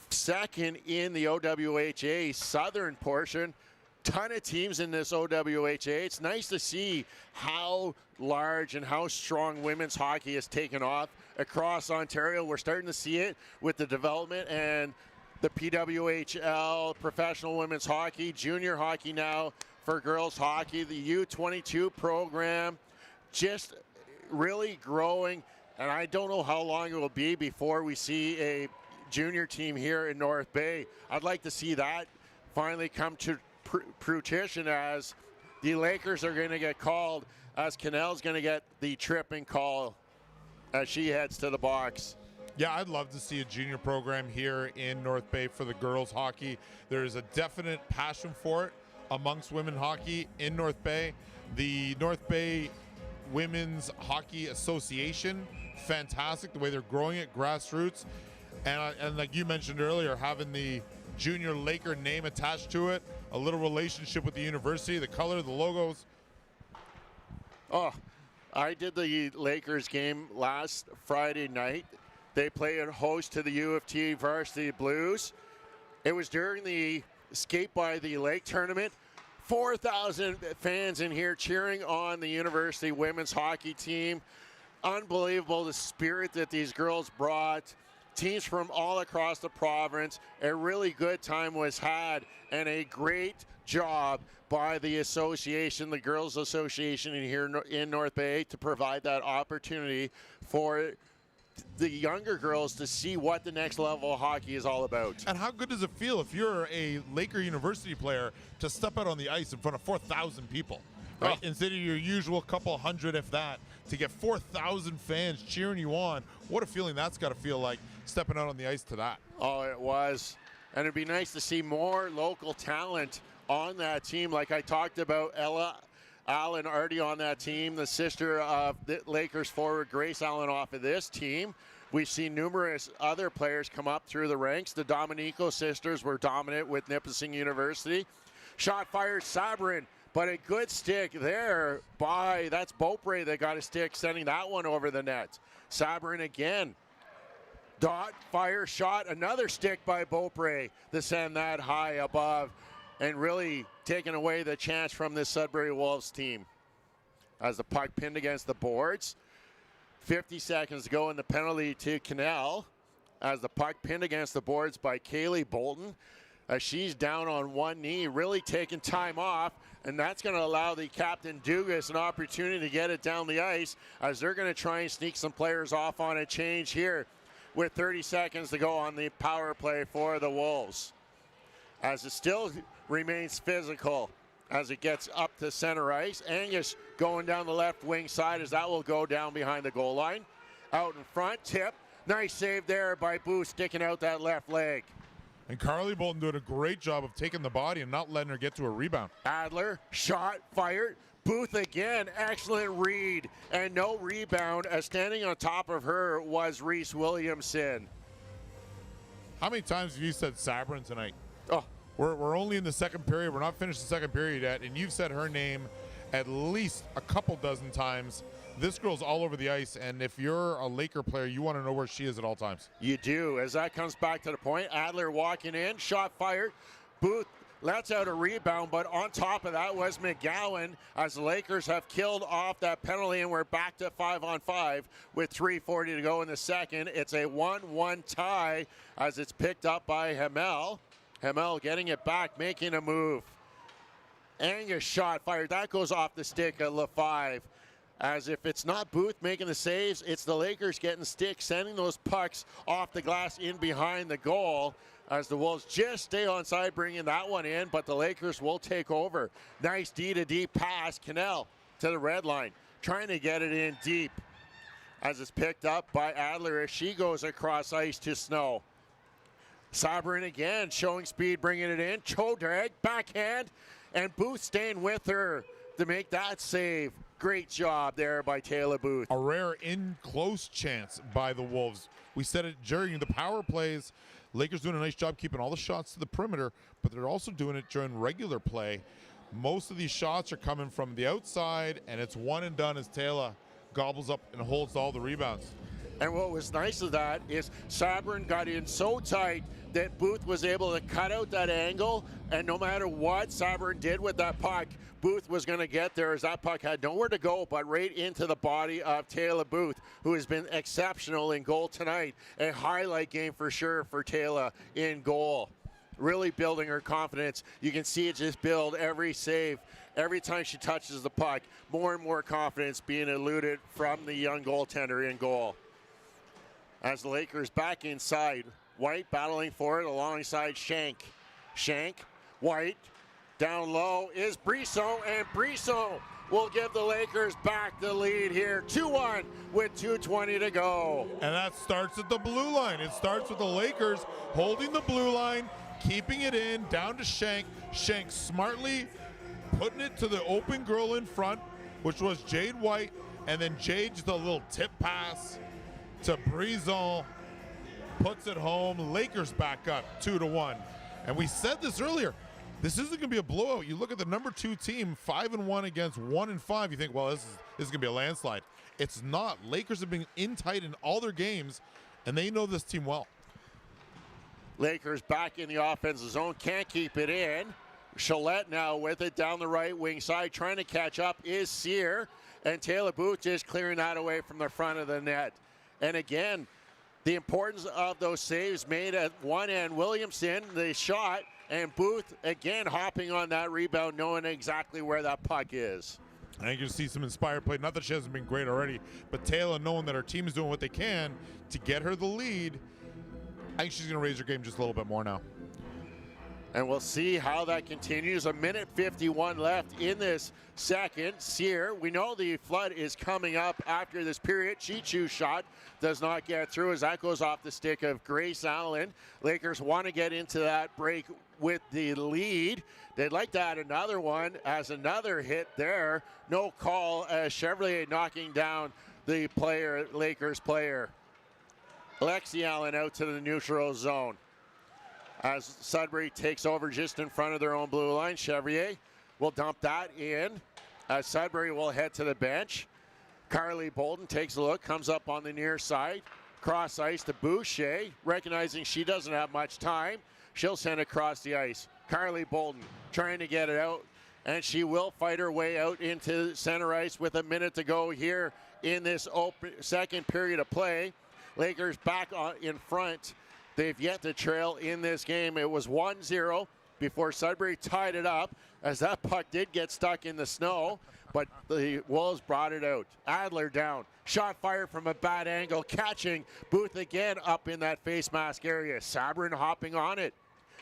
Speaker 1: second in the OWHA Southern portion. Ton of teams in this OWHA. It's nice to see how large and how strong women's hockey has taken off across Ontario. We're starting to see it with the development and the PWHL, professional women's hockey, junior hockey now for girls hockey, the U22 program, just really growing. And I don't know how long it will be before we see a junior team here in North Bay. I'd like to see that finally come to fruition as the Lakers are going to get called, as Cannell's going to get the tripping call as she heads to the box.
Speaker 2: Yeah, I'd love to see a junior program here in North Bay for the girls hockey. There is a definite passion for it amongst women hockey in North Bay. The North Bay Women's Hockey Association, fantastic the way they're growing it, grassroots. And like you mentioned earlier, having the junior Laker name attached to it, a little relationship with the university, the color, the logos.
Speaker 1: Oh, I did the Lakers game last Friday night. They played host to the U of T Varsity Blues. It was during the Skate by the Lake tournament. 4,000 fans in here cheering on the university women's hockey team. Unbelievable the spirit that these girls brought. Teams from all across the province. A really good time was had, and a great job by the association, the Girls Association in here in North Bay, to provide that opportunity for the younger girls to see what the next level of hockey is all about.
Speaker 2: And how good does it feel if you're a Laker University player to step out on the ice in front of 4,000 people? right? Instead of your usual couple hundred, if that, to get 4,000 fans cheering you on. What a feeling that's got to feel like, stepping out on the ice to that.
Speaker 1: Oh, it was. And it'd be nice to see more local talent on that team. Like I talked about, Ella Allen already on that team, the sister of the Lakers forward Grace Allen off of this team. We've seen numerous other players come up through the ranks. The Dominico sisters were dominant with Nipissing University. Shot fired, Sabrin, but a good stick there by, that's Beaupre that got a stick, sending that one over the net. Sabrin again. Dot, fire, shot, another stick by Beaupre to send that high above and really taking away the chance from this Sudbury Wolves team. As the puck pinned against the boards. 50 seconds to go in the penalty to Cannell. As the puck pinned against the boards by Kaylee Bolton. As she's down on one knee, really taking time off. And that's going to allow the captain Dugas an opportunity to get it down the ice. As they're going to try and sneak some players off on a change here. With 30 seconds to go on the power play for the Wolves. As it still remains physical as it gets up to center ice. Angus going down the left wing side as that will go down behind the goal line. Out in front, tip. Nice save there by Booth sticking out that left leg.
Speaker 2: And Carly Bolton doing a great job of taking the body and not letting her get to a rebound.
Speaker 1: Adler, shot, fired. Booth again, excellent read, and no rebound as standing on top of her was Reese Williamson.
Speaker 2: How many times have you said Sabrin tonight?
Speaker 1: Oh,
Speaker 2: We're only in the second period. We're not finished the second period yet, and you've said her name at least a couple dozen times. This girl's all over the ice, and if you're a Laker player, you want to know where she is at all times.
Speaker 1: You do, as that comes back to the point. Adler walking in, shot fired. Booth lets out a rebound, but on top of that was McGowan as the Lakers have killed off that penalty, and we're back to 5-on-5 with 3:40 to go in the second. It's a 1-1 tie as it's picked up by Hamel. Hamel getting it back, making a move. Angus shot fired. That goes off the stick of LaFive. As if it's not Booth making the saves, it's the Lakers getting sticks, sending those pucks off the glass in behind the goal. As the Wolves just stay on side, bringing that one in, but the Lakers will take over. Nice D-to-D pass. Cannell to the red line, trying to get it in deep. As it's picked up by Adler as she goes across ice to Snow. Sabrin again, showing speed, bringing it in. Chodrag, backhand, and Booth staying with her to make that save. Great job there by Taylor Booth.
Speaker 2: A rare in-close chance by the Wolves. We said it during the power plays. Lakers doing a nice job keeping all the shots to the perimeter, but they're also doing it during regular play. Most of these shots are coming from the outside, and it's one and done as Taylor gobbles up and holds all the rebounds.
Speaker 1: And what was nice of that is Sabrin got in so tight that Booth was able to cut out that angle, and no matter what Sabrin did with that puck, Booth was going to get there as that puck had nowhere to go but right into the body of Taylor Booth, who has been exceptional in goal tonight. A highlight game for sure for Taylor in goal. Really building her confidence. You can see it just build every save. Every time she touches the puck, more and more confidence being eluded from the young goaltender in goal. As the Lakers back inside, White battling for it alongside Shank. Shank, White, down low is Brisson, and Brisson will give the Lakers back the lead here. 2-1 with 2:20 to go.
Speaker 2: And that starts at the blue line. It starts with the Lakers holding the blue line, keeping it in, down to Shank. Shank smartly putting it to the open girl in front, which was Jade White, and then Jade just a little tip pass to Brisson, puts it home. Lakers back up 2-1. And we said this earlier, this isn't going to be a blowout. You look at the number 2 team, 5-1 against 1-5. You think, well, this is going to be a landslide. It's not. Lakers have been in tight in all their games, and they know this team well.
Speaker 1: Lakers back in the offensive zone, can't keep it in. Chalette now with it down the right wing side, trying to catch up is Sear, and Taylor Booth just clearing that away from the front of the net. And again, the importance of those saves made at one end. Williamson, the shot, and Booth again hopping on that rebound, knowing exactly where that puck is.
Speaker 2: I think you'll see some inspired play. Not that she hasn't been great already, but Taylor knowing that her team is doing what they can to get her the lead, I think she's going to raise her game just a little bit more now.
Speaker 1: And we'll see how that continues. A minute 51 left in this second. Sear, we know the flood is coming up after this period. Chichu shot does not get through as that goes off the stick of Grace Allen. Lakers want to get into that break with the lead. They'd like to add another one as another hit there. No call as Chevrolet knocking down the player, Lakers player. Lexi Allen out to the neutral zone. As Sudbury takes over just in front of their own blue line, Chevrier will dump that in. As Sudbury will head to the bench. Carly Bolden takes a look, comes up on the near side. Cross ice to Boucher, recognizing she doesn't have much time. She'll send it across the ice. Carly Bolden trying to get it out, and she will fight her way out into center ice with a minute to go here in this second period of play. Lakers back in front. They've yet to trail in this game. It was 1-0 before Sudbury tied it up as that puck did get stuck in the snow, but the Wolves brought it out. Adler down. Shot fired from a bad angle, catching Booth again up in that face mask area. Sabrin hopping on it.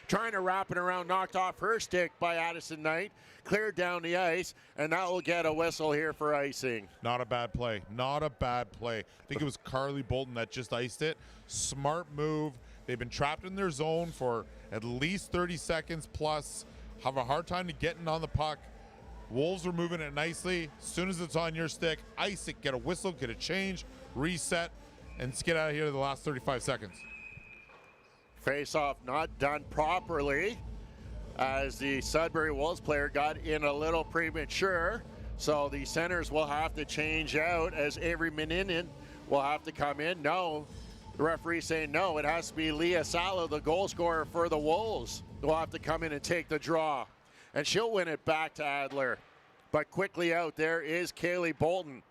Speaker 1: Trying to wrap it around, knocked off her stick by Addison Knight. Cleared down the ice, and that will get a whistle here for icing.
Speaker 2: Not a bad play. Not a bad play. I think it was Carly Bolden that just iced it. Smart move. They've been trapped in their zone for at least 30 seconds plus. Have a hard time to getting on the puck. Wolves are moving it nicely. As soon as it's on your stick, ice it, get a whistle, get a change, reset, and just get out of here to the last 35 seconds.
Speaker 1: Face-off not done properly as the Sudbury Wolves player got in a little premature. So the centers will have to change out as Avery Meninin will have to come in. No. The referee saying no, it has to be Leah Salo, the goal scorer for the Wolves, will have to come in and take the draw. And she'll win it back to Adler. But quickly out there is Kaylee Bolton.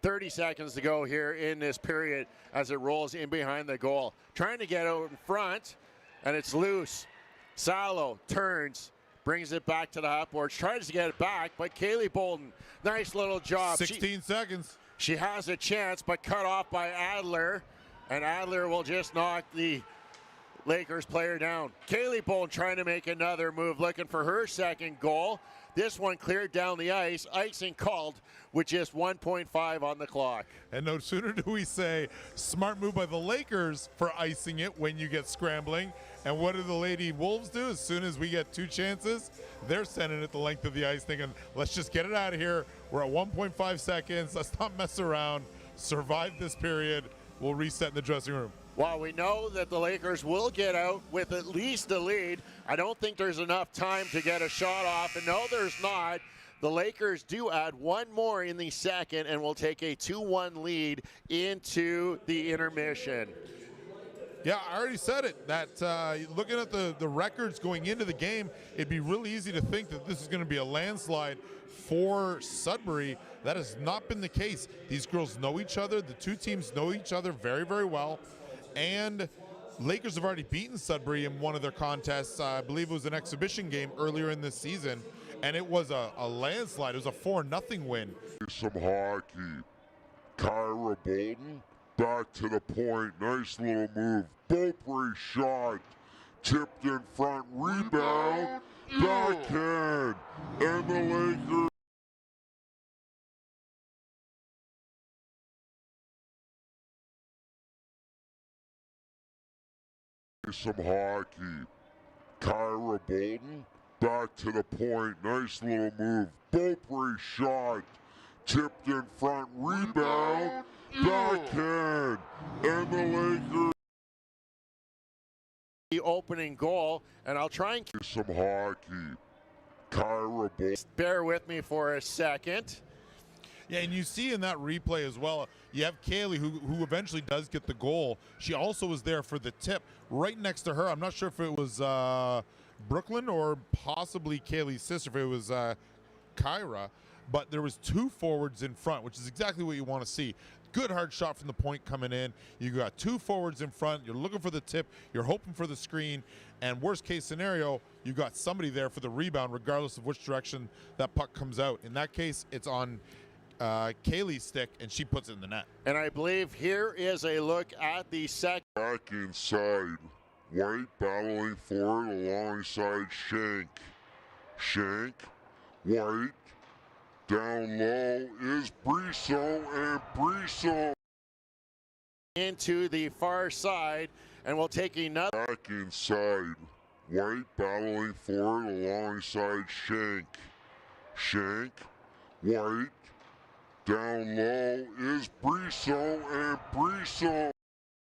Speaker 1: 30 seconds to go here in this period as it rolls in behind the goal. Trying to get out in front, and it's loose. Salo turns, brings it back to the half boards, tries to get it back, but Kaylee Bolton, nice little job.
Speaker 2: 16 seconds.
Speaker 1: She has a chance, but cut off by Adler. And Adler will just knock the Lakers player down. Kaylee Bolden trying to make another move, looking for her second goal. This one cleared down the ice. Icing called with just 1.5 on the clock.
Speaker 2: And no sooner do we say smart move by the Lakers for icing it when you get scrambling. And what do the Lady Wolves do? As soon as we get two chances, they're sending it the length of the ice thinking, let's just get it out of here. We're at 1.5 seconds. Let's not mess around. Survive this period. We'll reset in the dressing room.
Speaker 1: While we know that the Lakers will get out with at least a lead, I don't think there's enough time to get a shot off. And no, there's not. The Lakers do add one more in the second and will take a 2-1 lead into the intermission.
Speaker 2: Yeah, I already said it, that looking at the records going into the game, it'd be really easy to think that this is going to be a landslide for Sudbury. That has not been the case. These girls know each other. The two teams know each other very, very well. And Lakers have already beaten Sudbury in one of their contests. I believe it was an exhibition game earlier in this season, and it was a landslide. It was a 4-0 win.
Speaker 3: Some hockey. Kyra Bolden back to the point. Nice little move. Beaupre shot. Tipped in front. Rebound. Backhand. And the Lakers. Some hockey. Kyra Bolden back to the point. Nice little move. Beaupre shot. Tipped in front. Rebound. Backhand. And the Lakers.
Speaker 1: The opening goal, and I'll try and
Speaker 3: some hockey. Kyra Bolden.
Speaker 1: Bear with me for a second.
Speaker 2: Yeah, and you see in that replay as well, you have Kaylee who eventually does get the goal. She also was there for the tip right next to her. I'm not sure if it was Brooklyn or possibly Kaylee's sister, if it was Kyra, but there was two forwards in front, which is exactly what you want to see. Good hard shot from the point coming in. You got two forwards in front. You're looking for the tip. You're hoping for the screen. And worst case scenario, you got somebody there for the rebound, regardless of which direction that puck comes out. In that case, it's on Kaylee's stick, and she puts it in the net.
Speaker 1: And I believe here is a look at the second.
Speaker 3: Back inside. White battling for it alongside Shank. Shank, White, down low is Briso, and Briso
Speaker 1: into the far side, and we'll take another.
Speaker 3: back inside. White battling for it alongside Shank. Shank, White, down low is Briso, and Briso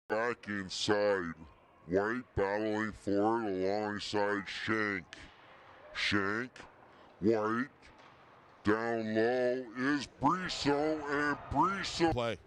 Speaker 3: back inside. White battling for it alongside Shank. Shank, White, down low is Briso, and Briso
Speaker 2: Play.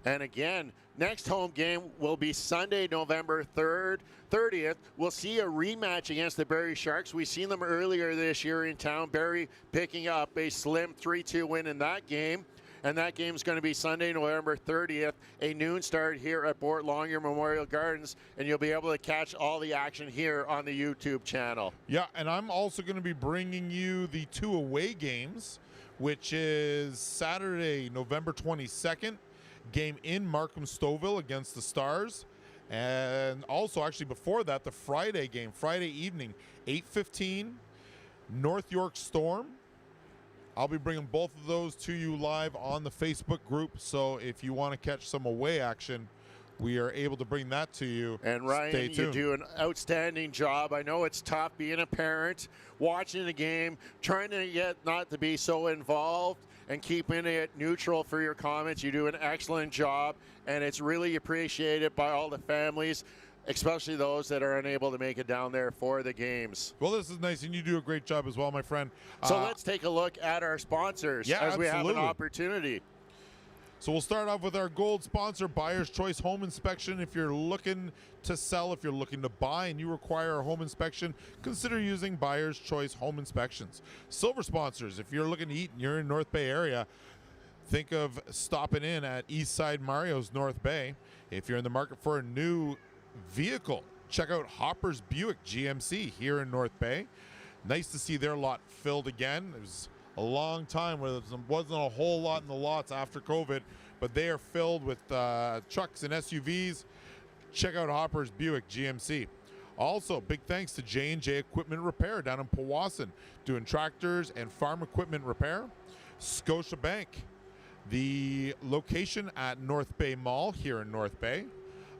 Speaker 1: And again, next home game will be Sunday, November 30th. We'll see a rematch against the Barrie Sharks. We've seen them earlier this year in town. Barrie picking up a slim 3-2 win in that game. And that game's going to be Sunday, November 30th, a noon start here at Bort Longyear Memorial Gardens, and you'll be able to catch all the action here on the YouTube channel.
Speaker 2: Yeah, and I'm also going to be bringing you the 2 away games, which is Saturday, November 22nd, game in Markham-Stouffville against the Stars, and also actually before that, the Friday game, Friday evening, 8:15, North York Storm. I'll be bringing both of those to you live on the Facebook group, so if you want to catch some away action, we are able to bring that to you.
Speaker 1: And Ryan, you do an outstanding job. I know it's tough being a parent, watching the game, trying to get not to be so involved and keeping it neutral for your comments. You do an excellent job, and it's really appreciated by all the families, especially those that are unable to make it down there for the games.
Speaker 2: Well, this is nice, and you do a great job as well, my friend.
Speaker 1: So let's take a look at our sponsors as we have an opportunity.
Speaker 2: So we'll start off with our gold sponsor, Buyer's Choice Home Inspection. If you're looking to sell, if you're looking to buy, and you require a home inspection, consider using Buyer's Choice Home Inspections. Silver sponsors, if you're looking to eat and you're in North Bay area, think of stopping in at Eastside Mario's North Bay. If you're in the market for a new vehicle, check out Hopper's Buick GMC here in North Bay. Nice to see their lot filled again. It was a long time where there wasn't a whole lot in the lots after COVID, but they are filled with trucks and SUVs. Check out Hopper's Buick GMC. Also, big thanks to J&J Equipment Repair down in Powassan, doing tractors and farm equipment repair. Scotiabank, the location at North Bay Mall here in North Bay.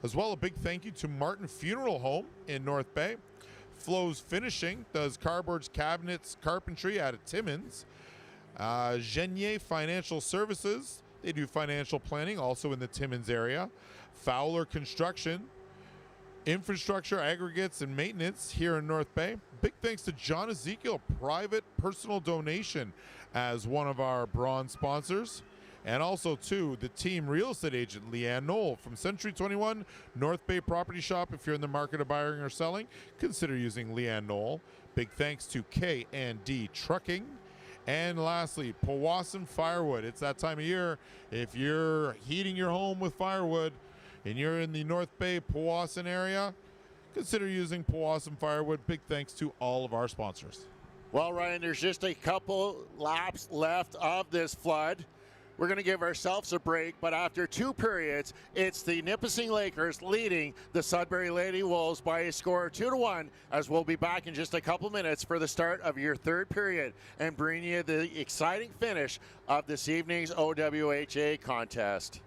Speaker 2: As well, a big thank you to Martin Funeral Home in North Bay. Flo's Finishing does cardboards, cabinets, carpentry out of Timmins. Genier Financial Services, they do financial planning also in the Timmins area. Fowler Construction, infrastructure, aggregates, and maintenance here in North Bay. Big thanks to John Ezekiel, private personal donation, as one of our bronze sponsors. And also to the team real estate agent, Leanne Knoll from Century 21 North Bay Property Shop. If you're in the market of buying or selling, consider using Leanne Knoll. Big thanks to K&D Trucking. And lastly, Powassan Firewood. It's that time of year. If you're heating your home with firewood and you're in the North Bay Powassan area, consider using Powassan Firewood. Big thanks to all of our sponsors.
Speaker 1: Well, Ryan, there's just a couple laps left of this flood. We're going to give ourselves a break, but after 2 periods, it's the Nipissing Lakers leading the Sudbury Lady Wolves by a score of 2-1, as we'll be back in just a couple minutes for the start of your 3rd period and bring you the exciting finish of this evening's OWHA contest.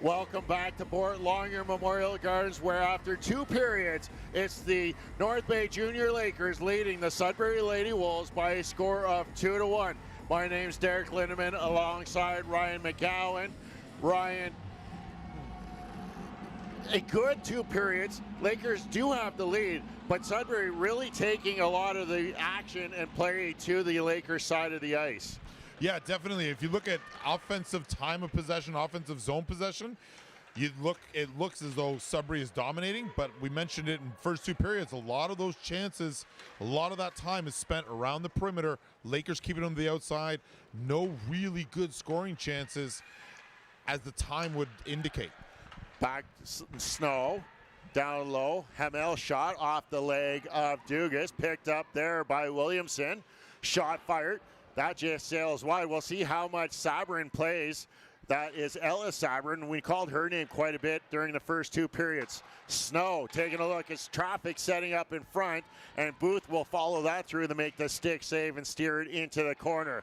Speaker 1: Welcome back to Bort Longyear Memorial Gardens, where after 2 periods, it's the North Bay Junior Lakers leading the Sudbury Lady Wolves by a score of 2-1. My name's Derek Lindeman alongside Ryan McGowan. Ryan, a good 2 periods. Lakers do have the lead, but Sudbury really taking a lot of the action and play to the Lakers side of the ice.
Speaker 2: Yeah, definitely. If you look at offensive time of possession, offensive zone possession, it looks as though Sudbury is dominating, but we mentioned it in first 2 periods. A lot of those chances, a lot of that time is spent around the perimeter. Lakers keeping them to the outside. No really good scoring chances as the time would indicate.
Speaker 1: Back Snow, down low. Hamel shot off the leg of Dugas, picked up there by Williamson. Shot fired. That just sails wide. We'll see how much Sabrin plays. That is Ella Sabrin. We called her name quite a bit during the first 2 periods. Snow taking a look as traffic setting up in front, and Booth will follow that through to make the stick save and steer it into the corner.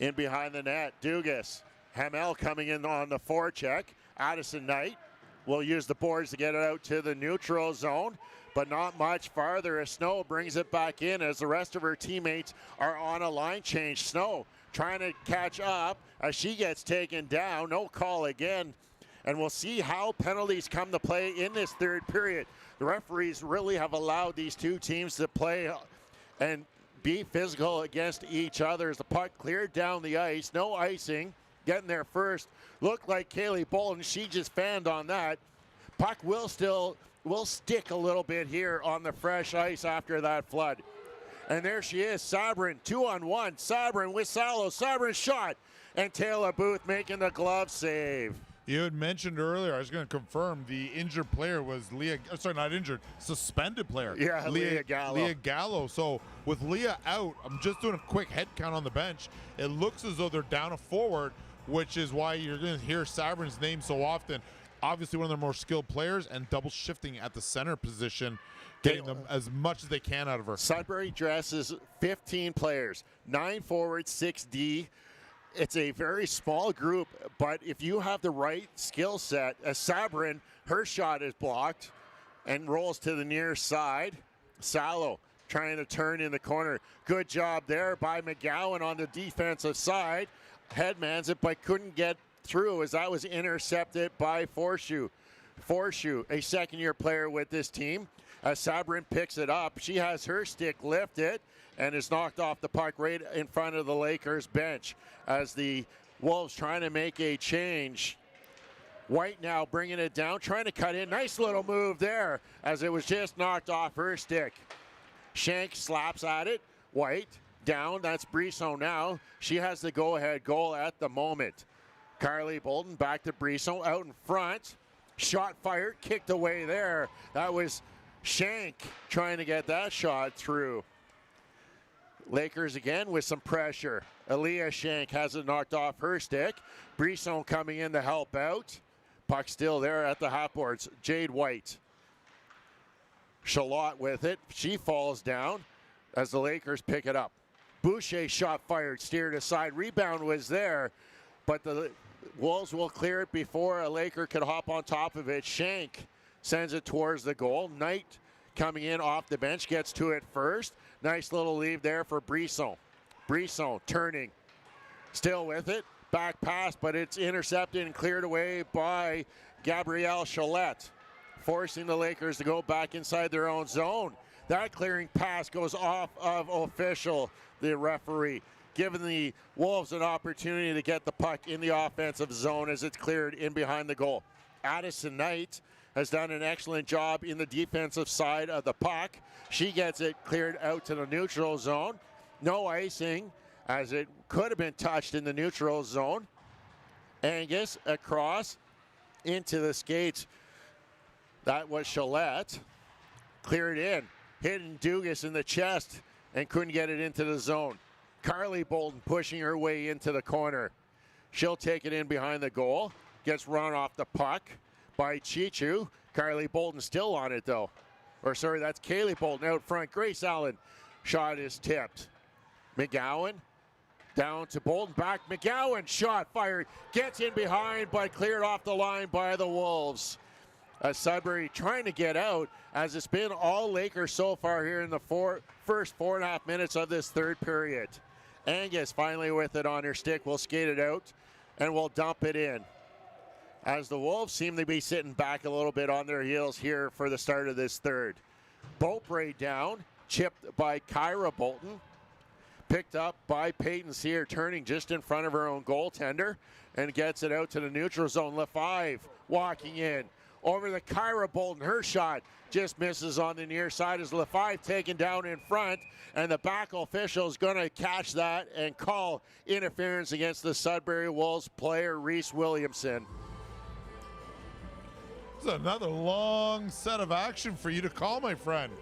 Speaker 1: In behind the net, Dugas. Hamel coming in on the forecheck. Addison Knight will use the boards to get it out to the neutral zone, but not much farther as Snow brings it back in as the rest of her teammates are on a line change. Snow trying to catch up as she gets taken down. No call again. And we'll see how penalties come to play in this 3rd period. The referees really have allowed these 2 teams to play and be physical against each other as the puck cleared down the ice. No icing. Getting there first. Looked like Kaylee Bolton. She just fanned on that. Puck will stick a little bit here on the fresh ice after that flood. And there she is, Sabrin, 2-on-1. Sabrin with Salo. Sabrin shot. And Taylor Booth making the glove save.
Speaker 2: You had mentioned earlier, I was going to confirm, the injured player was not injured, suspended player.
Speaker 1: Yeah, Leah Gallo.
Speaker 2: Leah Gallo. So with Leah out, I'm just doing a quick head count on the bench. It looks as though they're down a forward, which is why you're going to hear Sabrin's name so often. Obviously one of their more skilled players, and double shifting at the center position, getting them as much as they can out of her.
Speaker 1: Sudbury dresses 15 players, 9 forwards, 6 D. It's a very small group, but if you have the right skill set, as Sabrin, her shot is blocked and rolls to the near side. Salo trying to turn in the corner. Good job there by McGowan on the defensive side. Headmans it, but couldn't get through as that was intercepted by Forshu. Forshu, a 2nd-year player with this team. As Sabrin picks it up, she has her stick lifted and is knocked off the puck right in front of the Lakers bench as the Wolves trying to make a change. White now bringing it down, trying to cut in. Nice little move there as it was just knocked off her stick. Shank slaps at it. White down. That's Brisson now. She has the go-ahead goal at the moment. Carly Bolton back to Brisson out in front. Shot fired, kicked away there. That was Shank trying to get that shot through. Lakers again with some pressure. Aaliyah Shank has it knocked off her stick. Brisson coming in to help out. Puck still there at the half boards. Jade White. Shalott with it. She falls down as the Lakers pick it up. Boucher shot fired, steered aside. Rebound was there, but the Wolves will clear it before a Laker could hop on top of it. Shank sends it towards the goal. Knight coming in off the bench, gets to it first. Nice little lead there for Brisson. Brisson turning, still with it. Back pass, but it's intercepted and cleared away by Gabrielle Chalette, forcing the Lakers to go back inside their own zone. That clearing pass goes off of official, the referee, giving the Wolves an opportunity to get the puck in the offensive zone as it's cleared in behind the goal. Addison Knight has done an excellent job in the defensive side of the puck. She gets it cleared out to the neutral zone. No icing, as it could have been touched in the neutral zone. Angus across into the skates. That was Chalette. Cleared in. Hitting Dugas in the chest and couldn't get it into the zone. Carly Bolton pushing her way into the corner. She'll take it in behind the goal. Gets run off the puck by Chichu. Carly Bolton still on it though. Or sorry, that's Kaylee Bolton out front. Grace Allen shot is tipped. McGowan Down to Bolton, back McGowan, shot fired, gets in behind, but cleared off the line by the Wolves. Sudbury trying to get out, as it's been all Lakers so far here in the first 4.5 minutes of this third period. Angus finally with it on her stick, will skate it out and will dump it in. As the Wolves seem to be sitting back a little bit on their heels here for the start of this third. Beaupre down, chipped by Kyra Bolton. Picked up by Peyton Sear, turning just in front of her own goaltender, and gets it out to the neutral zone. LaFive walking in. Over to Kyra Bolton, her shot just misses on the near side as LaFive taken down in front, and the back official is going to catch that and call interference against the Sudbury Wolves player, Reese Williamson.
Speaker 2: This is another long set of action for you to call, my friend.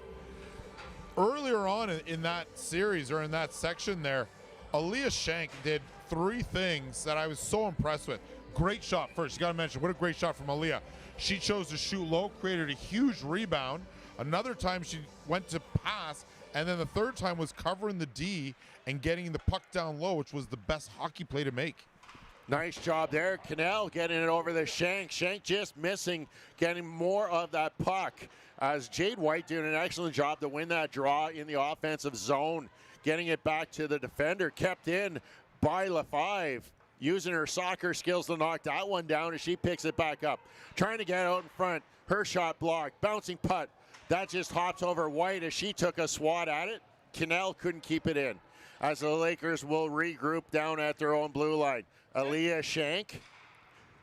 Speaker 2: Earlier on in that series, or in that section there, Aaliyah Shank did 3 things that I was so impressed with. Great shot first. You got to mention, what a great shot from Aaliyah. She chose to shoot low, created a huge rebound. Another time she went to pass, and then the third time was covering the D and getting the puck down low, which was the best hockey play to make.
Speaker 1: Nice job there. Cannell getting it over the Shank. Shank just missing, getting more of that puck. As Jade White doing an excellent job to win that draw in the offensive zone. Getting it back to the defender. Kept in by LaFive. Using her soccer skills to knock that one down as she picks it back up. Trying to get out in front. Her shot blocked. Bouncing putt. That just hops over White as she took a swat at it. Cannell couldn't keep it in. As the Lakers will regroup down at their own blue line. Aaliyah Shank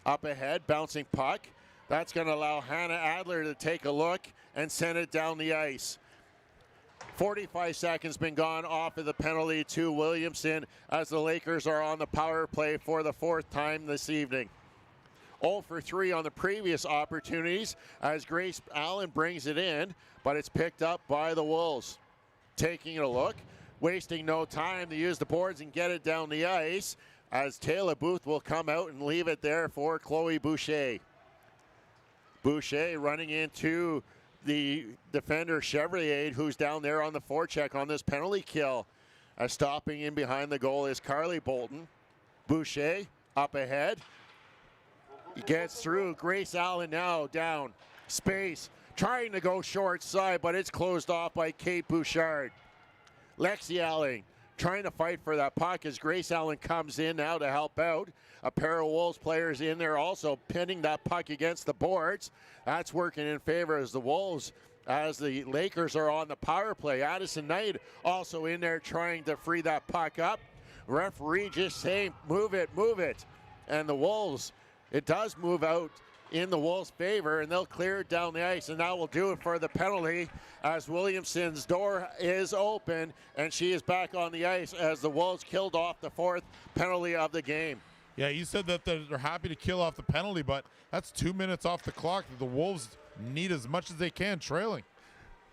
Speaker 1: up ahead. Bouncing puck. That's going to allow Hannah Adler to take a look and send it down the ice. 45 seconds been gone off of the penalty to Williamson as the Lakers are on the power play for the 4th time this evening. 0 for 3 on the previous opportunities as Grace Allen brings it in, but it's picked up by the Wolves. Taking a look, wasting no time to use the boards and get it down the ice as Taylor Booth will come out and leave it there for Chloe Boucher. Boucher running into the defender Chevrier, who's down there on the forecheck on this penalty kill. Stopping in behind the goal is Carly Bolton. Boucher up ahead. He gets through. Grace Allen now down. Space. Trying to go short side, but it's closed off by Kate Bouchard. Lexi Allen trying to fight for that puck as Grace Allen comes in now to help out. A pair of Wolves players in there also pinning that puck against the boards. That's working in favor as the Wolves, as the Lakers are on the power play. Addison Knight also in there trying to free that puck up. Referee just saying, move it, move it. And the Wolves, it does move out in the Wolves' favor, and they'll clear it down the ice, and that will do it for the penalty as Williamson's door is open, and she is back on the ice as the Wolves killed off the 4th penalty of the game.
Speaker 2: Yeah, you said that they're happy to kill off the penalty, but that's 2 minutes off the clock that the Wolves need as much as they can, trailing.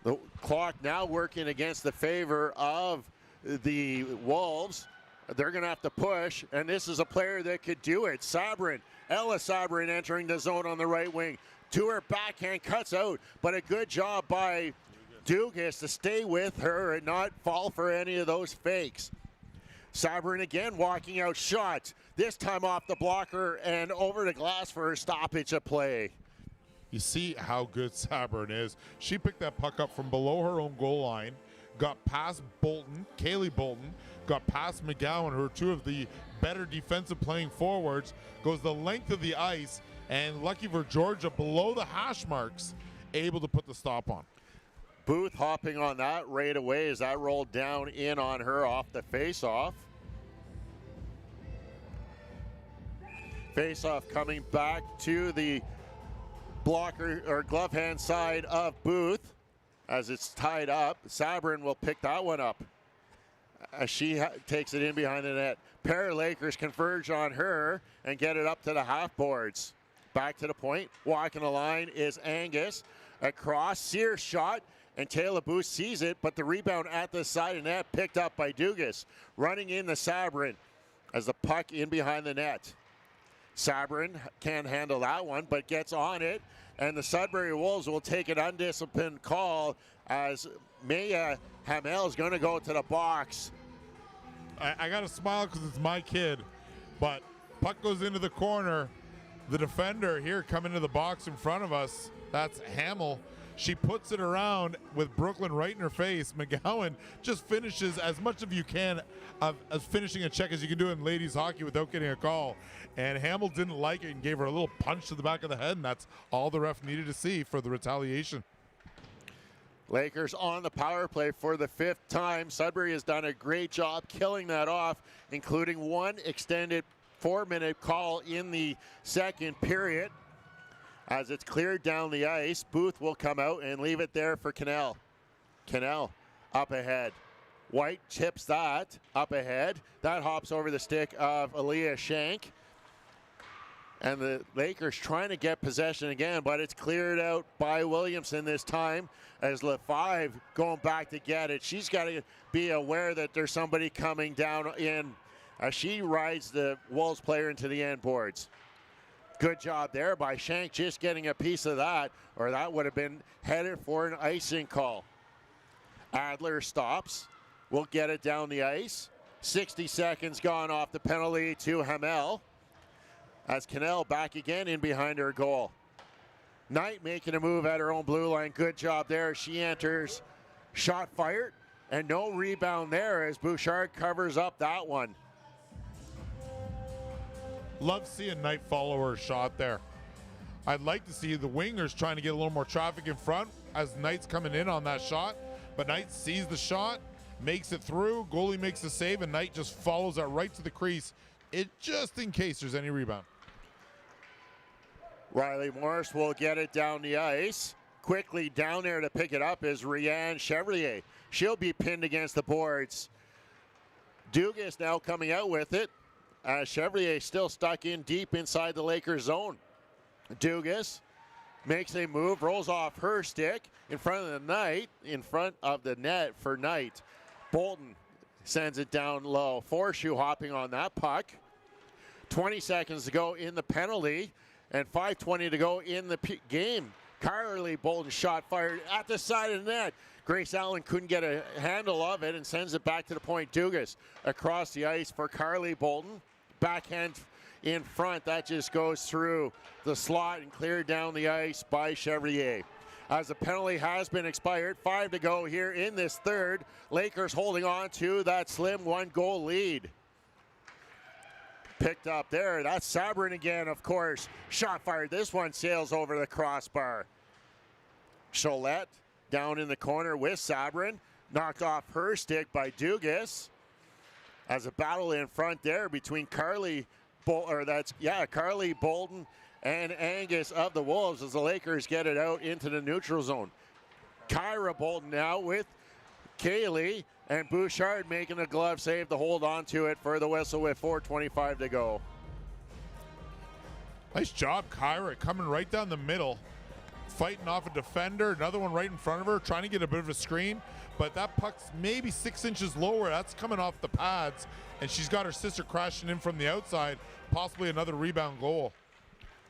Speaker 1: The clock now working against the favor of the Wolves. They're going to have to push, and this is a player that could do it. Sabrin, Ella Sabrin entering the zone on the right wing. To her backhand, cuts out, but a good job by Dugas to stay with her and not fall for any of those fakes. Sabrin again walking out, shot. This time off the blocker and over the glass for her stoppage of play.
Speaker 2: You see how good Sabrin is. She picked that puck up from below her own goal line, got past Bolton, Kaylee Bolton, got past McGowan, who are 2 of the better defensive playing forwards, goes the length of the ice, and lucky for Georgia, below the hash marks, able to put the stop on.
Speaker 1: Booth hopping on that right away as that rolled down in on her off the face-off. Face-off coming back to the blocker or glove hand side of Booth as it's tied up. Sabrin will pick that one up as she takes it in behind the net. Pair of Lakers converge on her and get it up to the half boards. Back to the point, walking the line is Angus. Across, Sear shot, and Taylor Booth sees it, but the rebound at the side of net picked up by Dugas. Running in the Sabrin as the puck in behind the net. Sabrin can't handle that one, but gets on it, and the Sudbury Wolves will take an undisciplined call as Maya Hamel is going to go to the box.
Speaker 2: I got to smile because it's my kid. But puck goes into the corner. The defender here coming to the box in front of us, that's Hamill. She puts it around with Brooklyn right in her face. McGowan just finishes as much of you can as finishing a check as you can do in ladies hockey without getting a call. And Hamill didn't like it and gave her a little punch to the back of the head, and that's all the ref needed to see for the retaliation.
Speaker 1: Lakers on the power play for the 5th time. Sudbury has done a great job killing that off, including one extended 4-minute call in the second period. As it's cleared down the ice, Booth will come out and leave it there for Cannell. Cannell up ahead. White chips that up ahead. That hops over the stick of Aaliyah Shank. And the Lakers trying to get possession again, but it's cleared out by Williamson this time as LaFive going back to get it. She's got to be aware that there's somebody coming down in as she rides the Wolves player into the end boards. Good job there by Shank just getting a piece of that, or that would have been headed for an icing call. Adler stops. We'll get it down the ice. 60 seconds gone off the penalty to Hamel. As Cannell back again in behind her goal. Knight making a move at her own blue line. Good job there. She enters. Shot fired. And no rebound there as Bouchard covers up that one.
Speaker 2: Love seeing Knight follow her shot there. I'd like to see the wingers trying to get a little more traffic in front as Knight's coming in on that shot. But Knight sees the shot, makes it through, goalie makes the save, and Knight just follows that right to the crease, just in case there's any rebound.
Speaker 1: Riley Morris will get it down the ice. Quickly down there to pick it up is Rianne Chevrier. She'll be pinned against the boards. Dugas now coming out with it. Chevrier still stuck in deep inside the Lakers zone. Dugas makes a move, rolls off her stick in front of the Knight, in front of the net for Knight. Bolton sends it down low. Forshoe hopping on that puck. 20 seconds to go in the penalty and 5:20 to go in the game. Carly Bolton shot fired at the side of the net. Grace Allen couldn't get a handle of it and sends it back to the point. Dugas across the ice for Carly Bolton. Backhand in front. That just goes through the slot and cleared down the ice by Chevrier. As the penalty has been expired, 5 to go here in this third. Lakers holding on to that slim 1-goal lead. Picked up there. That's Sabrin again, of course. Shot fired. This one sails over the crossbar. Cholette down in the corner with Sabrin. Knocked off her stick by Dugas. As a battle in front there between Carly Bolton and Angus of the Wolves as the Lakers get it out into the neutral zone. Kyra Bolton now with Kaylee, and Bouchard making a glove save to hold on to it for the whistle with 4:25 to go.
Speaker 2: Nice job, Kyra, coming right down the middle, fighting off a defender, another one right in front of her, trying to get a bit of a screen, but that puck's maybe 6 inches lower. That's coming off the pads, and she's got her sister crashing in from the outside, possibly another rebound goal.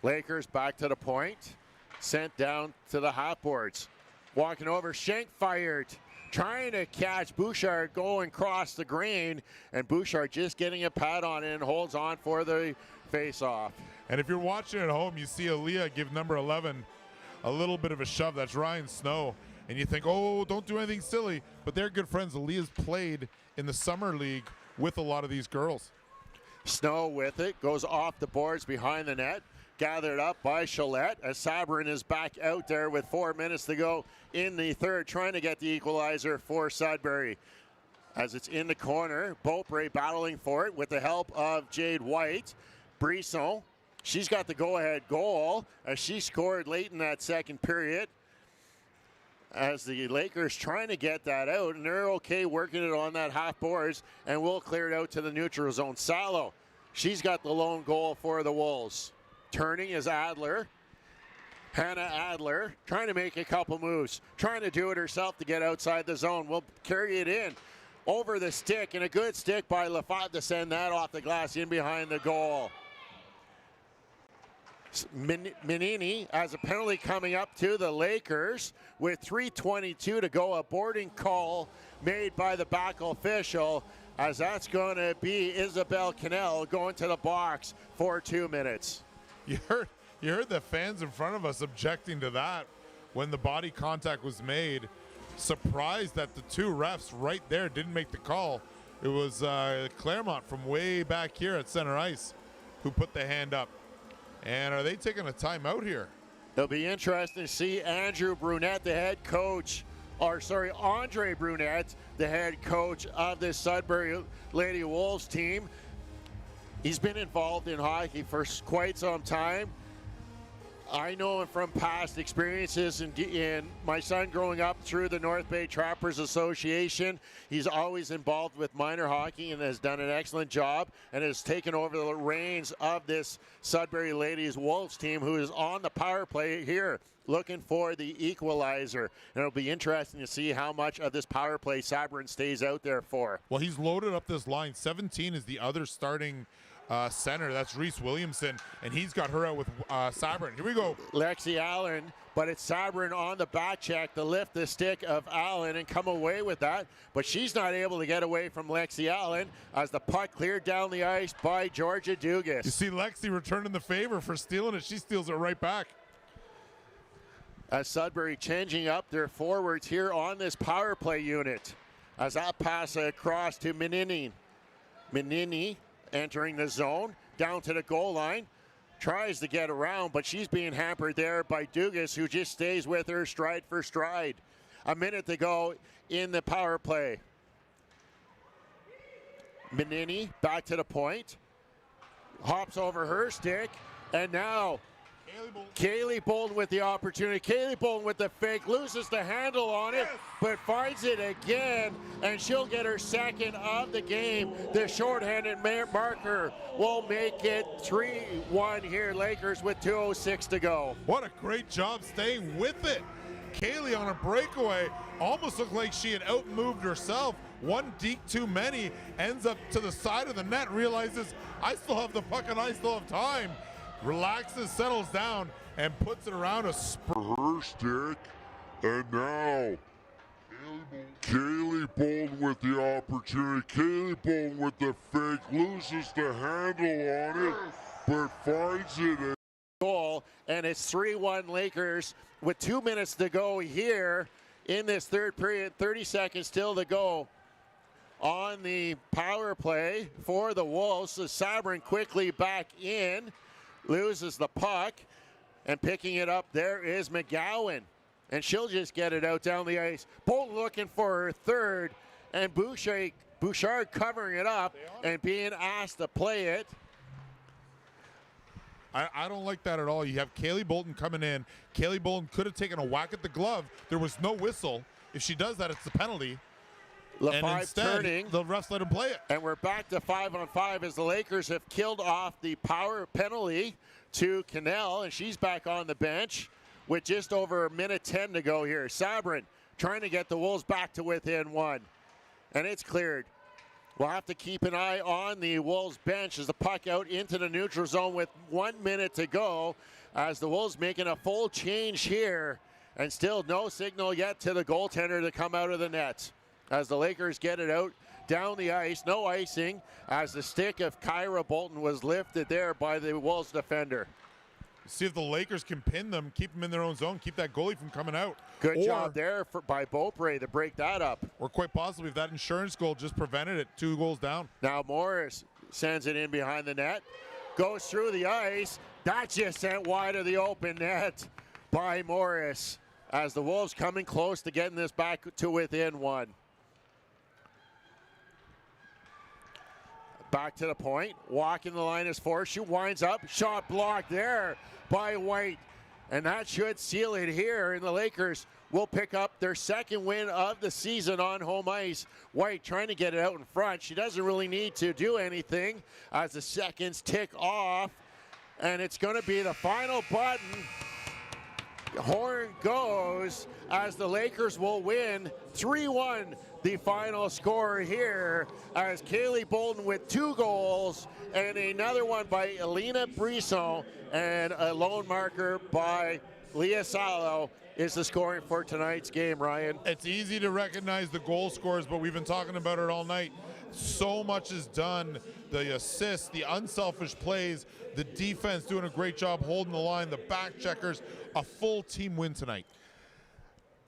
Speaker 1: Lakers back to the point, sent down to the half boards. Walking over, Schenk fired. Trying to catch Bouchard going across the grain, and Bouchard just getting a pad on it and holds on for the face-off.
Speaker 2: And if you're watching at home, you see Aaliyah give number 11 a little bit of a shove. That's Ryan Snow. And you think, oh, don't do anything silly. But they're good friends. Aaliyah's played in the summer league with a lot of these girls.
Speaker 1: Snow with it, goes off the boards behind the net. Gathered up by Cholette as Sabrin is back out there with 4 minutes to go in the third, trying to get the equalizer for Sudbury. As it's in the corner, Beaupre battling for it with the help of Jade White. Brisson, she's got the go-ahead goal as she scored late in that second period. As the Lakers trying to get that out, and they're okay working it on that half boards, and we'll clear it out to the neutral zone. Salo, she's got the lone goal for the Wolves. Turning is Adler. Hannah Adler trying to make a couple moves, trying to do it herself to get outside the zone. We'll carry it in over the stick, and a good stick by LaFave to send that off the glass in behind the goal. Menini as a penalty coming up to the Lakers with 3:22 to go. A boarding call made by the back official as that's going to be Isabel Cannell going to the box for 2 minutes.
Speaker 2: You heard the fans in front of us objecting to that when the body contact was made. Surprised that the two refs right there didn't make the call. It was Claremont from way back here at center ice who put the hand up. And are they taking a timeout here?
Speaker 1: It'll be interesting to see Andrew Brunette, the head coach, Andre Brunette, the head coach of this Sudbury Lady Wolves team. He's been involved in hockey for quite some time. I know him from past experiences in my son growing up through the North Bay Trappers Association. He's always involved with minor hockey and has done an excellent job and has taken over the reins of this Sudbury Ladies Wolves team, who is on the power play here looking for the equalizer. And it'll be interesting to see how much of this power play Sabrin stays out there for.
Speaker 2: Well, he's loaded up this line. 17 is the other starting center. That's Reese Williamson, and he's got her out with Sabrin. Here we go.
Speaker 1: Lexi Allen, but it's Sabrin on the back check to lift the stick of Allen and come away with that, but she's not able to get away from Lexi Allen as the puck cleared down the ice by Georgia Dugas.
Speaker 2: You see Lexi returning the favor for stealing it. She steals it right back.
Speaker 1: As Sudbury changing up their forwards here on this power play unit. As that pass across to Menini. Menini entering the zone, down to the goal line, tries to get around, but she's being hampered there by Dugas, who just stays with her stride for stride. A minute to go in the power play. Menini back to the point, hops over her stick, and now Kaylee Bolton with the opportunity. Kaylee Bolton with the fake, loses the handle on it, but finds it again, and she'll get her second of the game. The shorthanded marker will make it 3-1 here, Lakers with 2:06 to go.
Speaker 2: What a great job staying with it. Kaylee on a breakaway, almost looked like she had outmoved herself. One deke too many, ends up to the side of the net, realizes I still have the puck and I still have time. Relaxes, settles down, and puts it around a
Speaker 3: her stick, and now Kaylee Bolton with the opportunity. Kaylee Bolton with the fake, loses the handle on it, but finds it.
Speaker 1: Goal, and it's 3-1 Lakers with 2 minutes to go here in this third period. 30 seconds still to go on the power play for the Wolves. So Sabrin quickly back in. Loses the puck, and picking it up there is McGowan, and she'll just get it out down the ice. Bolton looking for her third, and Bouchard covering it up and being asked to play it.
Speaker 2: I don't like that at all. You have Kaylee Bolton coming in. Kaylee Bolton could have taken a whack at the glove. There was no whistle. If she does that, it's the penalty. And instead,
Speaker 1: turning,
Speaker 2: the refs let him play it.
Speaker 1: And we're back to 5-on-5 as the Lakers have killed off the power penalty to Cannell, and she's back on the bench with just over a minute 10 to go here. Sabrin trying to get the Wolves back to within one, and it's cleared. We'll have to keep an eye on the Wolves bench as the puck out into the neutral zone with 1 minute to go, as the Wolves making a full change here, and still no signal yet to the goaltender to come out of the net. As the Lakers get it out down the ice, no icing, as the stick of Kyra Bolton was lifted there by the Wolves defender.
Speaker 2: See if the Lakers can pin them, keep them in their own zone, keep that goalie from coming out.
Speaker 1: Good job there by Beaupre to break that up.
Speaker 2: Or quite possibly if that insurance goal just prevented it, 2 goals down.
Speaker 1: Now Morris sends it in behind the net, goes through the ice. That just sent wide of the open net by Morris, as the Wolves coming close to getting this back to within one. Back to the point, walking the line is forced. She winds up, shot blocked there by White. And that should seal it here, and the Lakers will pick up their second win of the season on home ice. White trying to get it out in front. She doesn't really need to do anything as the seconds tick off. And it's going to be the final button. Horn goes as the Lakers will win 3-1. The final score here as Kaylee Bolton with 2 goals and another one by Elena Brisson and a lone marker by Leah Salo is the scoring for tonight's game, Ryan.
Speaker 2: It's easy to recognize the goal scores, but we've been talking about it all night. So much is done. The assists, the unselfish plays, the defense doing a great job holding the line, the back checkers. A full team win tonight.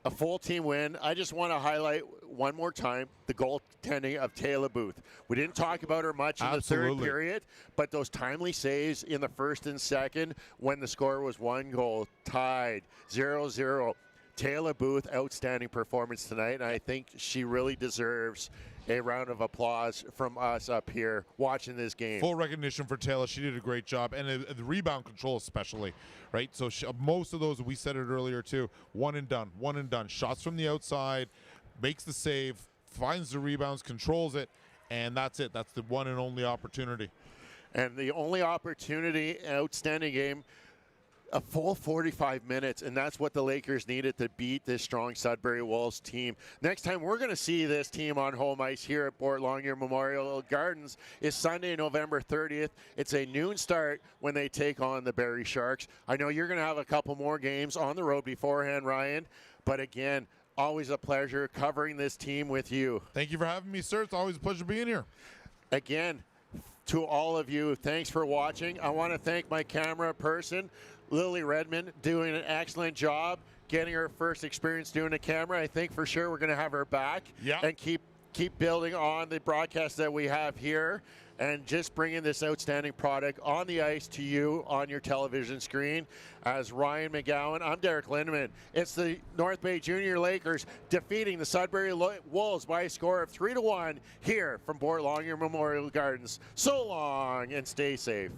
Speaker 1: A full team win. I just want to highlight one more time the goaltending of Taylor Booth. We didn't talk about her much in the third period, but those timely saves in the first and second when the score was 1 goal, tied 0-0. Taylor Booth, outstanding performance tonight, and I think she really deserves a round of applause from us up here watching this game.
Speaker 2: Full recognition for Taylor. She did a great job, and the rebound control especially, right? So most of those, we said it earlier too, one and done. Shots from the outside, makes the save, finds the rebounds, controls it, and that's it. That's the one and only opportunity.
Speaker 1: And the only opportunity, outstanding game, a full 45 minutes, and that's what the Lakers needed to beat this strong Sudbury Wolves team. Next time we're going to see this team on home ice here at Bort Longyear Memorial Gardens is Sunday, November 30th. It's a noon start when they take on the Barrie Sharks. I know you're going to have a couple more games on the road beforehand, Ryan, but again, always a pleasure covering this team with you.
Speaker 2: Thank you for having me, sir. It's always a pleasure being here.
Speaker 1: Again, to all of you, thanks for watching. I want to thank my camera person, Lily Redmond, doing an excellent job getting her first experience doing a camera. I think for sure we're going to have her back and keep building on the broadcast that we have here and just bringing this outstanding product on the ice to you on your television screen. As Ryan McGowan, I'm Derek Lindemann. It's the North Bay Junior Lakers defeating the Sudbury Wolves by a score of 3-1 here from Bort Longyear Memorial Gardens. So long and stay safe.